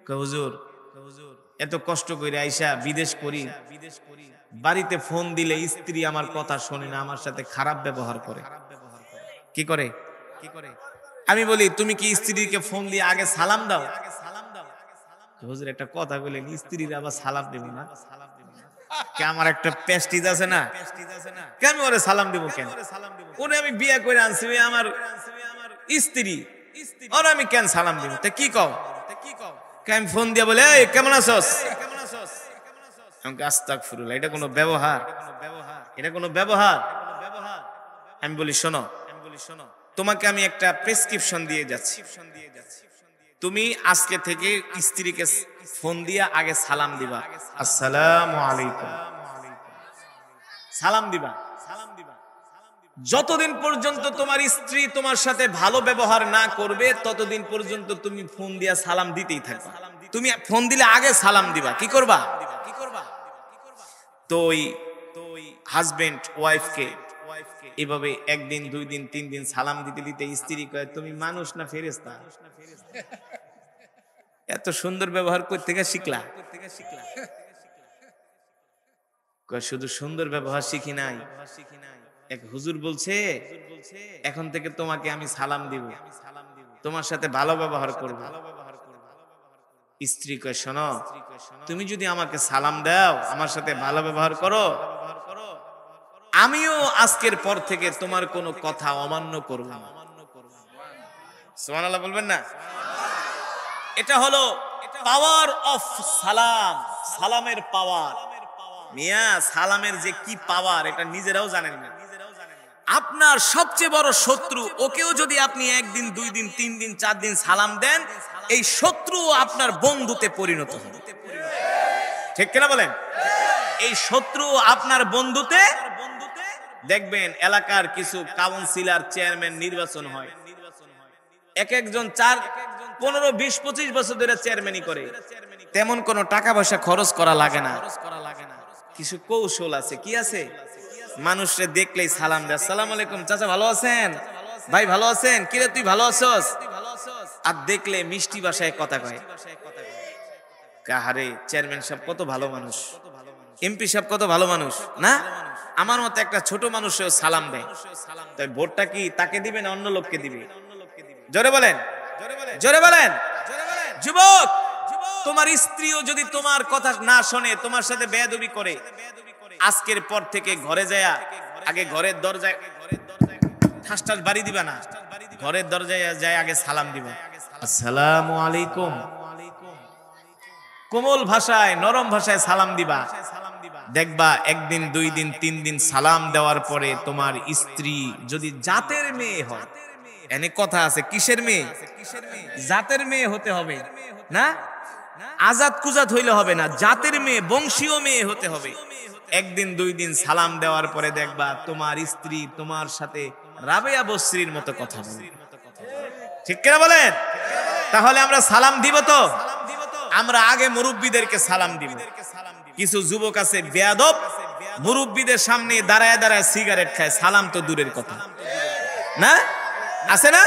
কয় হুজুর এত কষ্ট করে আইসা বিদেশ করি, বাড়িতে ফোন দিলে স্ত্রী আমার কথা শোনে না, আমার সাথে খারাপ ব্যবহার করে। কি করে? আমি বলি, তুমি কি স্ত্রীকে ফোন দিয়ে আগে সালাম দাও? হুজুর একটা কথা বলেন, স্ত্রীর আবার সালাম দেব না? আমার একটা পেস্টিজ আছে না, কেন ওরে সালাম দিব? কেন? ওরে আমি বিয়ে করে আনছি, আমার স্ত্রী, ওরে আমি কেন সালাম দিব? তা কি কও? আমি ফোন দিয়ে বলে, এই কেমন আছোস? আস্তাগফিরুল্লাহ, এটা কোনো ব্যবহার? এটা কোনো ব্যবহার? আমি বলি, শোনো, তোমাকে আমি একটা প্রেসক্রিপশন দিয়ে যাচ্ছি, তুমি আজকে থেকে স্ত্রীকে ফোন দিয়ে আগে সালাম দিবা, আসসালামু আলাইকুম, সালাম দিবা। যতদিন পর্যন্ত তোমার স্ত্রী তোমার সাথে ভালো ব্যবহার না করবে, ততদিন পর্যন্ত তুমি ফোন দিয়া সালাম দিতেই থাকবা। তুমি ফোন দিলে আগে সালাম দিবা। কি করবা? তো ওই হাজবেন্ড ওয়াইফকে এভাবে একদিন, 2 দিন, 3 দিন সালাম দিতে দিতে স্ত্রী কয়, তুমি মানুষ না ফেরেশতা? এত সুন্দর ব্যবহার করতে গিয়ে শিখলা? শুধু সুন্দর ব্যবহার শিখি নাই, এক হুজুর বলছে, এখন থেকে তোমাকে আমি সালাম দিব, তোমার সাথে ভালো ব্যবহার করব। স্ত্রী কয়, শোনো, তুমি যদি আমাকে সালাম দাও, আমার সাথে ভালো ব্যবহার করো, আমিও আজকের পর থেকে তোমার কোনো কথা অমান্য করব না। সুবহানাল্লাহ বলবেন না? এটা হলো পাওয়ার অফ সালাম, সালামের পাওয়ার। মিয়া সালামের যে কি পাওয়ার এটা নিজেরাও জানেন না। আপনার সবচেয়ে বড় শত্রু, ওকেও যদি আপনি একদিন, 2 দিন, 3 দিন, 4 দিন সালাম দেন, এই শত্রু আপনার বন্ধুতে পরিণত হবে। ঠিক কিনা বলেন? এই শত্রু আপনার বন্ধুতে, দেখবেন এলাকার কিছু কাউন্সিলর, চেয়ারম্যান নির্বাচন হয়, এক একজন 4, 15, 20, 25 বছর ধরে চেয়ারম্যানই করে। তেমন কোনো টাকা পয়সা খরচ করা লাগে না, কিছু কৌশল আছে। কি আছে? মানুষরে দেখলেই সালাম দেয়, আসসালামু আলাইকুম চাচা, ভালো আছেন? ভাই ভালো আছেন? কিরে তুই ভালো আছস? আর দেখলে মিষ্টি ভাষায় কথা কয়। কাহারে, চেয়ারম্যান সাহেব কত ভালো মানুষ, এমপি সাহেব কত ভালো মানুষ না? আমার মতো একটা ছোট মানুষও সালাম দেয়। তাই ভোটটা কি তাকে দিবে না অন্য লোককে দিবে? জোরে বলেন, জোরে বলেন। যুবক, তোমার স্ত্রীও যদি তোমার কথা না শোনে, তোমার সাথে বেয়াদবি করে, আজকের পর থেকে ঘরে যায়, আগে ঘরের দরজায় ঠাস বাড়ি দিবা না, ঘরের দরজায় যায় আগে সালাম দিবা, আসসালামু আলাইকুম। কোমল ভাষায়, নরম ভাষায় সালাম দিবা। দেখবা একদিন, 2 দিন, 3 দিন সালাম দেওয়ার পরে তোমার স্ত্রী যদি জাতের মেয়ে হয়, এনে কথা আছে, কিসের মেয়ে? জাতের মেয়ে হতে হবে না, আজাদ কুজাত হইলে হবে না, জাতের মেয়ে, বংশীয় মেয়ে হতে হবে। একদিন, 2 দিন সালাম দেওয়ার পরে দেখবা তোমার স্ত্রী তোমার সাথে রাবেয়া বসরির মতো কথা বলে। ঠিক কিনা বলেন? তাহলে আমরা সালাম দিব তো? আমরা আগে মুরব্বীদেরকে সালাম দিব। কিছু যুবক আছে বেয়াদব, মুরব্বীদের সামনে দাঁড়ায় দাঁড়ায় সিগারেট খায়, সালাম তো দূরের কথা না, আছে না?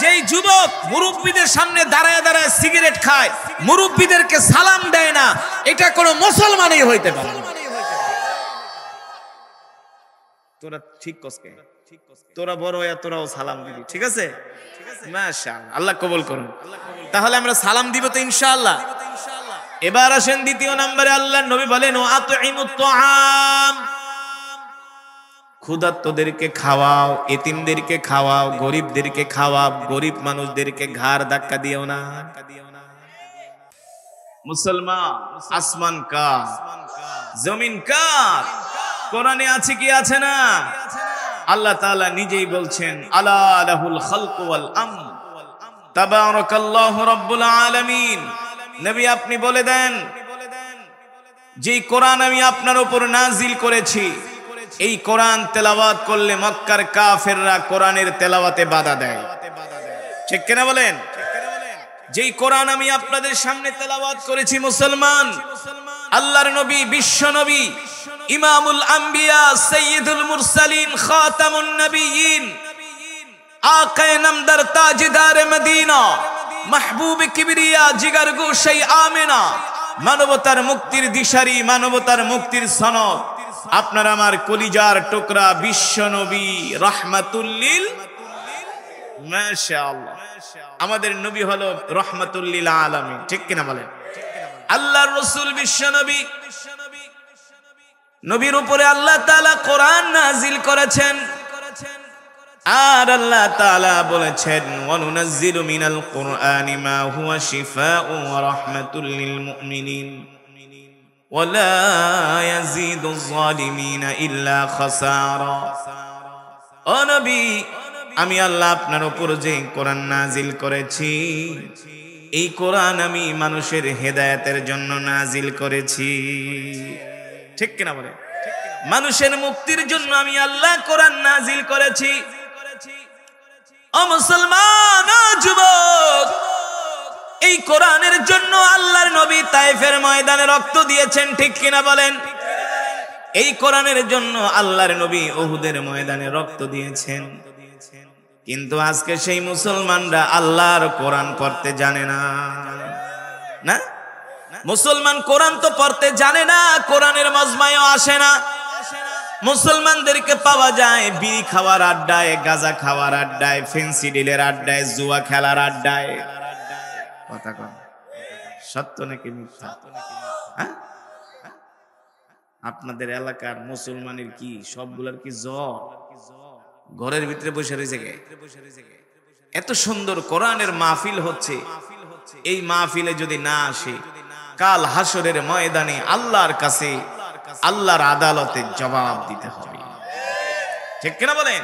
যেই যুবক মুরব্বীদের সামনে দাঁড়ায় দাঁড়ায় সিগারেট খায়, মুরব্বীদেরকে সালাম দেয় না, এটা কোনো মুসলমানই হইতে পারে না। তোরা ঠিক কসকে, তোরা বড় হয়ে তোরাও সালাম দিবি, ঠিক আছে? মাশাআল্লাহ, আল্লাহ কবুল করুন। তাহলে আমরা সালাম দিব তো ইনশাআল্লাহ। এবার আসেন দ্বিতীয় নম্বরে, আল্লাহর নবী বলেন আতঈমুত তুআম, ক্ষুধার্তদেরকে খাওয়াও, এতিমদেরকে খাওয়াও, গরিবদেরকে খাওয়াও, গরিব মানুষদেরকে ঘাড় ধাক্কা দিও না। মুসলমান, আসমান কার, জমিন কার? কোরআনে আছে কি আছে না? আল্লাহ তাআলা নিজেই বলছেন, আলা লাহুল খালকু ওয়াল আমর, তাবারাকাল্লাহু রাব্বুল আলামিন। নবী আপনি বলে দেন, যে কোরআন আমি আপনার উপর নাজিল করেছি, এই কোরআন তেলাওয়াত করলে মক্কার কাফেররা কোরআনের তেলাওয়াতে বাধা দেয়। ঠিক কিনা বলেন? যেই কোরআন আমি আপনাদের সামনে তেলাওয়াত করেছি মুসলমান, আল্লাহর নবী, বিশ্ব নবী, ইমামুল আম্বিয়া, সাইয়্যিদুল মুরসালিন, খাতামুন নবিয়্যিন, আকায়ে নামদার, তাজদারে মদিনা, মাহবুবে কিবরিয়া, জিগারগো সেই আমেনা, মানবতার মুক্তির দিশারি, মানবতার মুক্তির সনদ, আপনার আমার কলিজার টুকরা বিশ্ব নবী রাহমাতুল লিল, মাশাআল্লাহ, আমাদের নবী হলো রাহমাতুল লিল আলামিন। ঠিক কিনা বলেন? আল্লাহর রাসূল বিশ্ব নবী, নবীর উপরে আল্লাহ তাআলা কোরআন নাজিল করেছেন। আর আল্লাহ তাআলা বলেছেন, ওয়া নুনাজ্জিলু মিনাল কুরআনি মা হুয়া শিফাউ ওয়া রাহমাতুল লিল মুমিনিন ওয়া লা ইয়াজিদুয যালিমিনা ইল্লা খাসারা। ও নবী, আমি আল্লাহ আপনার উপর যে কোরআন নাজিল করেছি, এই কোরআন আমি মানুষের হেদায়েতের জন্য নাজিল করেছি। ঠিক কিনা বলে? মানুষের মুক্তির জন্য আমি আল্লাহ কোরআন নাজিল করেছি। ও মুসলমান, ও যুবক, এই কোরআনের জন্য আল্লাহর নবী তায়েফের ময়দানে রক্ত দিয়েছেন। ঠিক কিনা বলেন? এই কোরআনের জন্য আল্লাহর নবী উহুদের ময়দানে রক্ত দিয়েছেন। কিন্তু আজকে সেই মুসলমানরা আল্লাহর কোরআন পড়তে জানে না। না, মুসলমান কোরআন তো পড়তে জানে না, কোরআনের মজমায়ও আসে না। মুসলমানদেরকে পাওয়া যায় বিড়ি খাওয়ার আড্ডায়, গাঁজা খাওয়ার আড্ডায়, ফেন্সি ডিলের আড্ডায়, জুয়া খেলার আড্ডায়। কথা কন, সত্য নাকি মিথ্যা? আপনাদের এলাকার মুসলমানের কি সবগুলার কি জ্বর? ঘরের ভিতরে বসে রয়েছে গে। এত সুন্দর কোরআনের মাহফিল হচ্ছে, এই মাহফিলে যদি না আসে, কাল হাসরের ময়দানে আল্লাহর কাছে, আল্লাহর আদালতে জবাব দিতে হবে। ঠিক কিনা বলেন?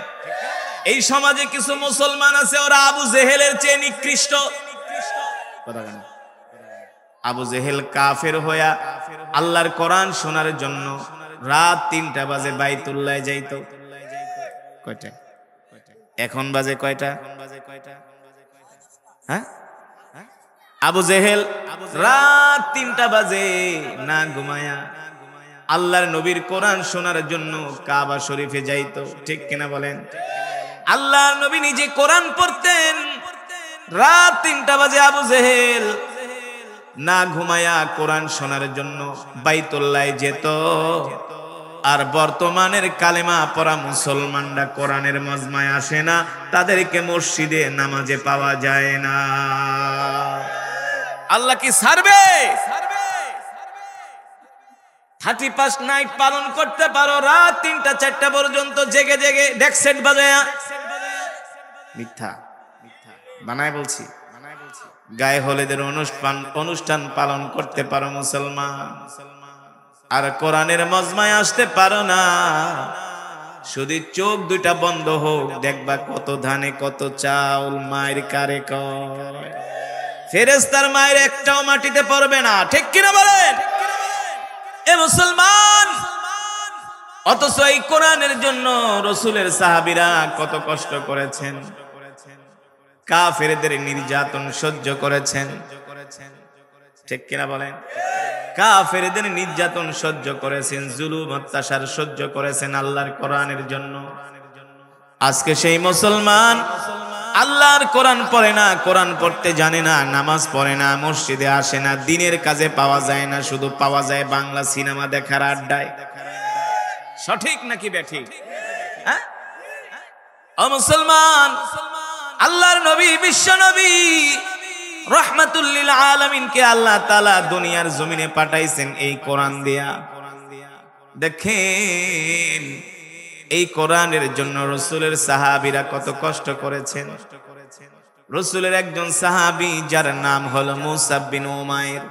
এই সমাজে কিছু মুসলমান আছে, ওরা আবু জেহেলের চেয়ে নিকৃষ্ট। আবু জেহেল কাফের হইয়া আল্লাহর কোরআন শোনার জন্য রাত 3টা বাজে বাইতুল্লাহ যাইতো। কয়টা? এখন বাজে কয়টা? হ্যাঁ, আবু জেহেল রাত 3টা বাজে না ঘুমায়া আল্লাহর নবীর কোরআন শোনার জন্য কাবা শরীফে যাইতো। ঠিক কিনা বলেন? আল্লাহর নবী নিজে কোরআন পড়তেন, রাত 3টা বাজে আবু জেহেল না ঘুমায়া কোরআন শোনার জন্য বাইতুল্লাহ যেত। আর বর্তমানের কালেমা পড়া মুসলমানরা কোরআনের মজমায় আসে না, তাদেরকে মসজিদে নামাজে পাওয়া যায় না। আল্লাহ কি ছাড়বে? 31 নাইট পালন করতে পারো, রাত 3টা 4টা পর্যন্ত জেগে জেগে ডেকসেট বাজায়া। মিথ্যা বানায় বলছি। গায়ে হলুদের অনুষ্ঠান পালন করতে পারো মুসলমান, আর কোরআনের মজমায় আসতে পারো না। শুধু চোখ দুইটা বন্ধ হোক, দেখবা কত ধানে কত চাউল মায়ের কারে কয়। ফেরেশতার মায়ের একটাও মাটিতে পড়বে না। ঠিক কিনা বলেন? এ মুসলমান, অথচ এই কোরআনের জন্য রাসূলের সাহাবীরা কত কষ্ট করেছেন, কাফেরদের নির্যাতন সহ্য করেছেন। ঠিক কিনা বলেন? কাফেরদের নির্যাতন সহ্য করেছেন, জুলুম অত্যাচার সহ্য করেছেন আল্লাহর কোরআনের জন্য। আজকে সেই মুসলমান আল্লাহর কোরআন পড়ে না, কোরআন পড়তে জানে না, নামাজ পড়ে না, মসজিদে আসে না, দিনের কাজে পাওয়া যায় না, শুধু পাওয়া যায় বাংলা সিনেমা দেখার আড্ডায়। সঠিক নাকি ব্যাঠিক? হ্যাঁ ও মুসলমান, আল্লাহর নবী, বিশ্ব নবী রাহমাতুল লিল আলামিনকে আল্লাহ তাআলা দুনিয়ার জমিনে পাঠাইছেন এই কোরআন দিয়া। দেখেন এই কোরআনের জন্য রাসূলের সাহাবীরা কত কষ্ট করেছেন। রাসূলের একজন সাহাবী যার নাম হলো মুসাব বিন উমাইর।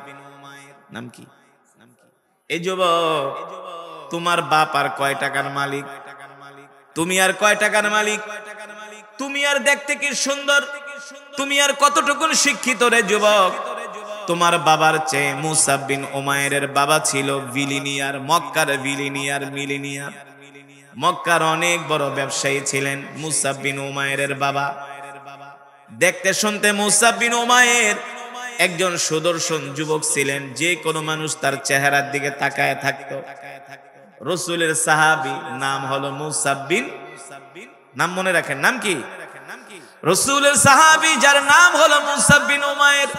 নাম কি? এই যুবক, তোমার বাপ আর কয় টাকার মালিক? তুমি আর কয় টাকার মালিক? তুমি আর দেখতে কি সুন্দর? তুমি আর কতটুকুন শিক্ষিত রে যুবক? তোমার বাবার চেয়ে মুসাব বিন উমাইরের বাবা ছিল বিলিনিয়ার, মক্কার বিলিনিয়ার, মিলিনিয়ার। মক্কার অনেক বড় ব্যবসায়ী ছিলেন মুসাব বিন উমাইরের বাবা। দেখতে শুনতে মুসাব বিন উমাইর একজন সুদর্শন যুবক ছিলেন, যে কোনো মানুষ তার চেহারার দিকে তাকায় থাকতো। রাসূলের সাহাবী, নাম হলো মুসাব বিন, নাম মনে রাখেন, নাম কি? রাসূলের সাহাবী যার নাম হলো মুসাব বিন উমাইর।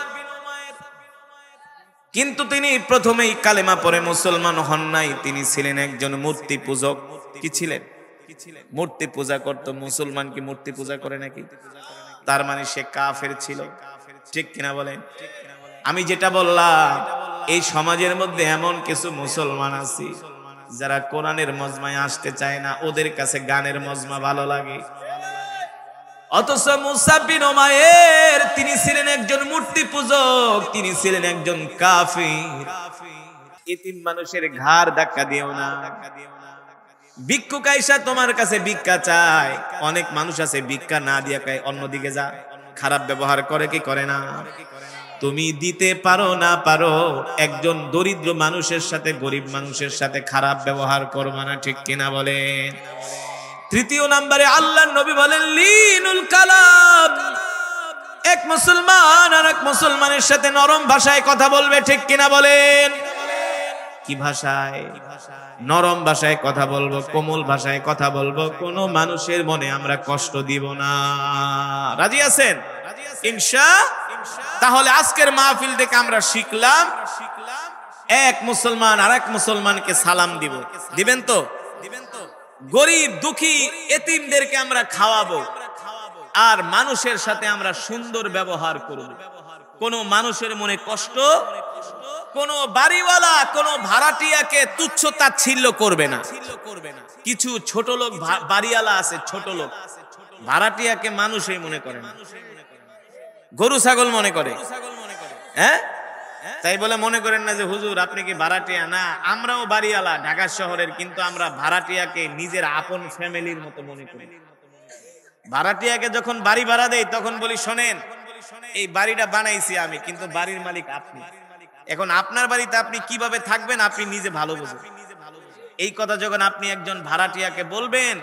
কিন্তু তিনি প্রথমেই কালেমা পড়ে মুসলমান হন নাই। তিনি ছিলেন একজন মূর্তি পূজক। কি ছিলেন? মূর্তি পূজা করত। মুসলমান কি মূর্তি পূজা করে নাকি? তার মানে সে কাফের ছিল। ঠিক কিনা বলেন? আমি যেটা বললাম, এই সমাজের মধ্যে এমন কিছু মুসলমান আছে যারা কোরআনের মজমায় আসতে চায় না, ওদের কাছে গানের মজমা ভালো লাগে। অথচ মুসাব বিন উমাইর তিনি ছিলেন একজন মূর্তি পূজক, তিনি ছিলেন একজন কাফির। এতিম মানুষের ঘাড় ধাক্কা দিও না। ভিক্ষুক আইসা তোমার কাছে ভিক্ষা চায়, অনেক মানুষ আছে ভিক্ষা না দিয়া কয় অন্যদিকে যা, খারাপ ব্যবহার করে কি করে না? তুমি দিতে পারো না পারো, একজন দরিদ্র মানুষের সাথে, গরিব মানুষের সাথে খারাপ ব্যবহার করবা না। ঠিক কিনা বলেন? তৃতীয় নম্বরে আল্লাহর নবী বলেন লিনুল কালাম। এক মুসলমান আর এক মুসলমানের সাথে নরম ভাষায় কথা বলবে। ঠিক কিনা বলেন? কি ভাষায়? নরম ভাষায় কথা বলবো, কোমল ভাষায় কথা বলবো, কোনো মানুষের মনে আমরা কষ্ট দিব না। রাজি আছেন ইনশাআল্লাহ? তাহলে আজকের মাহফিল থেকে আমরা শিখলাম, এক মুসলমান আর এক মুসলমানকে সালাম দিব। দিবেন তো? গরিব দুঃখী এতিমদেরকে আমরা খাওয়াবো, আর মানুষের সাথে আমরা সুন্দর ব্যবহার করব। কোন মানুষের মনে কষ্ট, কোন বাড়িওয়ালা কোন ভাড়াটিয়াকে তুচ্ছ তাচ্ছিল্য করবে না। কিছু ছোট লোক বাড়িওয়ালা আছে, ছোট লোক ভাড়াটিয়াকে মানুষই মনে করে না, গরু ছাগল মনে করে। হ্যাঁ, তাই বলে মনে করেন না যে হুজুর আপনি কি ভাড়াটিয়া। না, আমরাও বাড়িওয়ালা ঢাকা শহরের, কিন্তু আমরা ভাড়াটিয়াকে নিজের আপন ফ্যামিলির মতো মনে করি। ভাড়াটিয়াকে যখন বাড়ি ভাড়া দেই তখন বলি শোনেন, এই বাড়িটা বানাইছি আমি, কিন্তু বাড়ির মালিক আপনি। এখন আপনার বাড়িতে আপনি কিভাবে থাকবেন আপনি নিজে ভালো বুঝেন। এই কথা যখন আপনি একজন ভাড়াটিয়াকে বলবেন,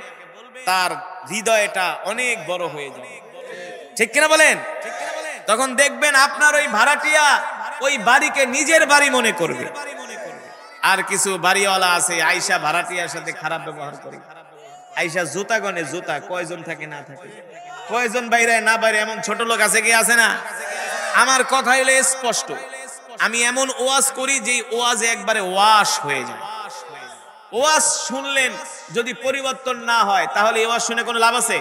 তার হৃদয়টা অনেক বড় হয়ে যাবে, ঠিক কিনা বলেন? তখন দেখবেন আপনার ওই ভাড়াটিয়া ওই বাড়িকে নিজের বাড়ি মনে করবে। আর কিছু বাড়িওয়ালা আছে আয়শা ভাড়াটিয়ার সাথে খারাপ ব্যবহার করে। আয়শা জুতা গনে, জুতা কয়জন থাকে না থাকে, কয়জন বাইরে না বাইরে, এমন ছোট লোক আছে কি আছে না? আমার কথা হইলে স্পষ্ট, আমি এমন ওয়াজ করি যে ওয়াজে একবারে ওয়াশ হয়ে যায়। ওয়াজ শুনলেন যদি পরিবর্তন না হয় তাহলে এই ওয়াজ শুনে কোনো লাভ আছে?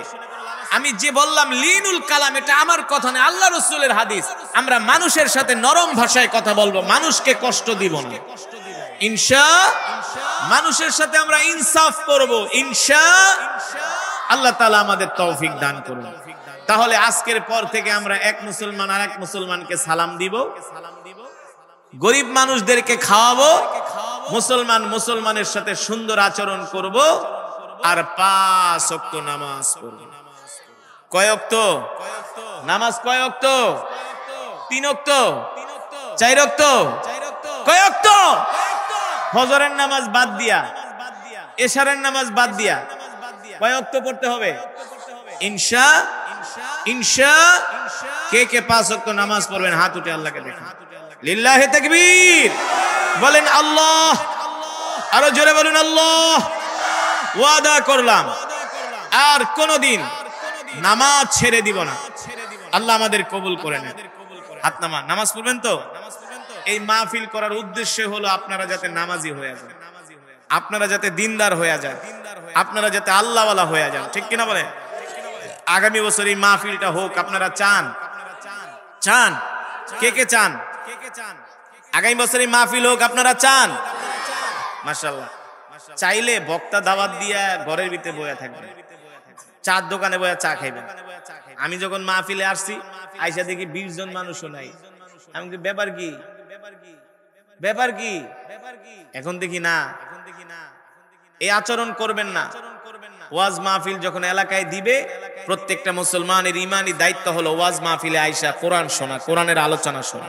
আমি যে বললাম লিনুল কালাম, এটা আমার কথা না, আল্লাহ রাসূলের হাদিস। আমরা মানুষের সাথে নরম ভাষায় কথা বলবো, মানুষকে কষ্ট দিব না ইনশাআল্লাহ। মানুষের সাথে আমরা ইনসাফ করব ইনশাআল্লাহ। আল্লাহ তাআলা আমাদের তৌফিক দান করুন। তাহলে আজকের পর থেকে আমরা এক মুসলমান আর এক মুসলমানকে সালাম দিব, গরিব মানুষদেরকে খাওয়াবো, মুসলমান মুসলমানের সাথে সুন্দর আচরণ করব, আর 5 ওয়াক্ত নামাজ পড়ব। কয় ওয়াক্ত নামাজ? কয় ওয়াক্ত? 3 ওয়াক্ত, 4 ওয়াক্ত, কয় ওয়াক্ত? ফজরের নামাজ বাদ দিয়া, এশারের নামাজ বাদ দিয়া কয় ওয়াক্ত পড়তে হবে? ইনশাআল্লাহ। কে কে 5 ওয়াক্ত নামাজ পড়বেন হাত উঠে আল্লাহকে দেখুন। লিল্লাহি তাকবীর, বলেন আল্লাহ, আরো জোরে বলুন আল্লাহ। ওয়াদা করলাম আর কোনদিন নামাজ ছেড়ে দিব না। আল্লাহ আমাদের কবুল করে নেন। হাত নামা, নামাজ পড়বেন তো? এই মাহফিল করার উদ্দেশ্য হলো আপনারা যাতে নামাজি হয়ে যান, আপনারা যাতে দিনদার হয়ে যান, আপনারা যাতে আল্লাহওয়ালা হয়ে যান, ঠিক কিনা বলেন? আগামী বছর এই মাহফিলটা হোক, আপনারা চান? চান? কে কে চান আগামী বছর এই মাহফিল হোক? আপনারা চান? মাশাআল্লাহ। চাইলে বক্তা দাওয়াত দিয়া ঘরের ভিতরে বয়া থাকবেন, চার দোকানে বয়া চা খাইবেন। আমি যখন মাহফিলে আসছি আইসা দেখি 20 জন মানুষও নাই। আমি কি ব্যাপার কি, ব্যাপার কি? এখন দেখি না। এই আচরণ করবেন না। ওয়াজ মাহফিল যখন এলাকায় দিবে, প্রত্যেকটা মুসলমানের ইমানি দায়িত্ব হলো ওয়াজ মাহফিলে আইসা কোরআন শোনা, কোরআনের আলোচনা শোনা।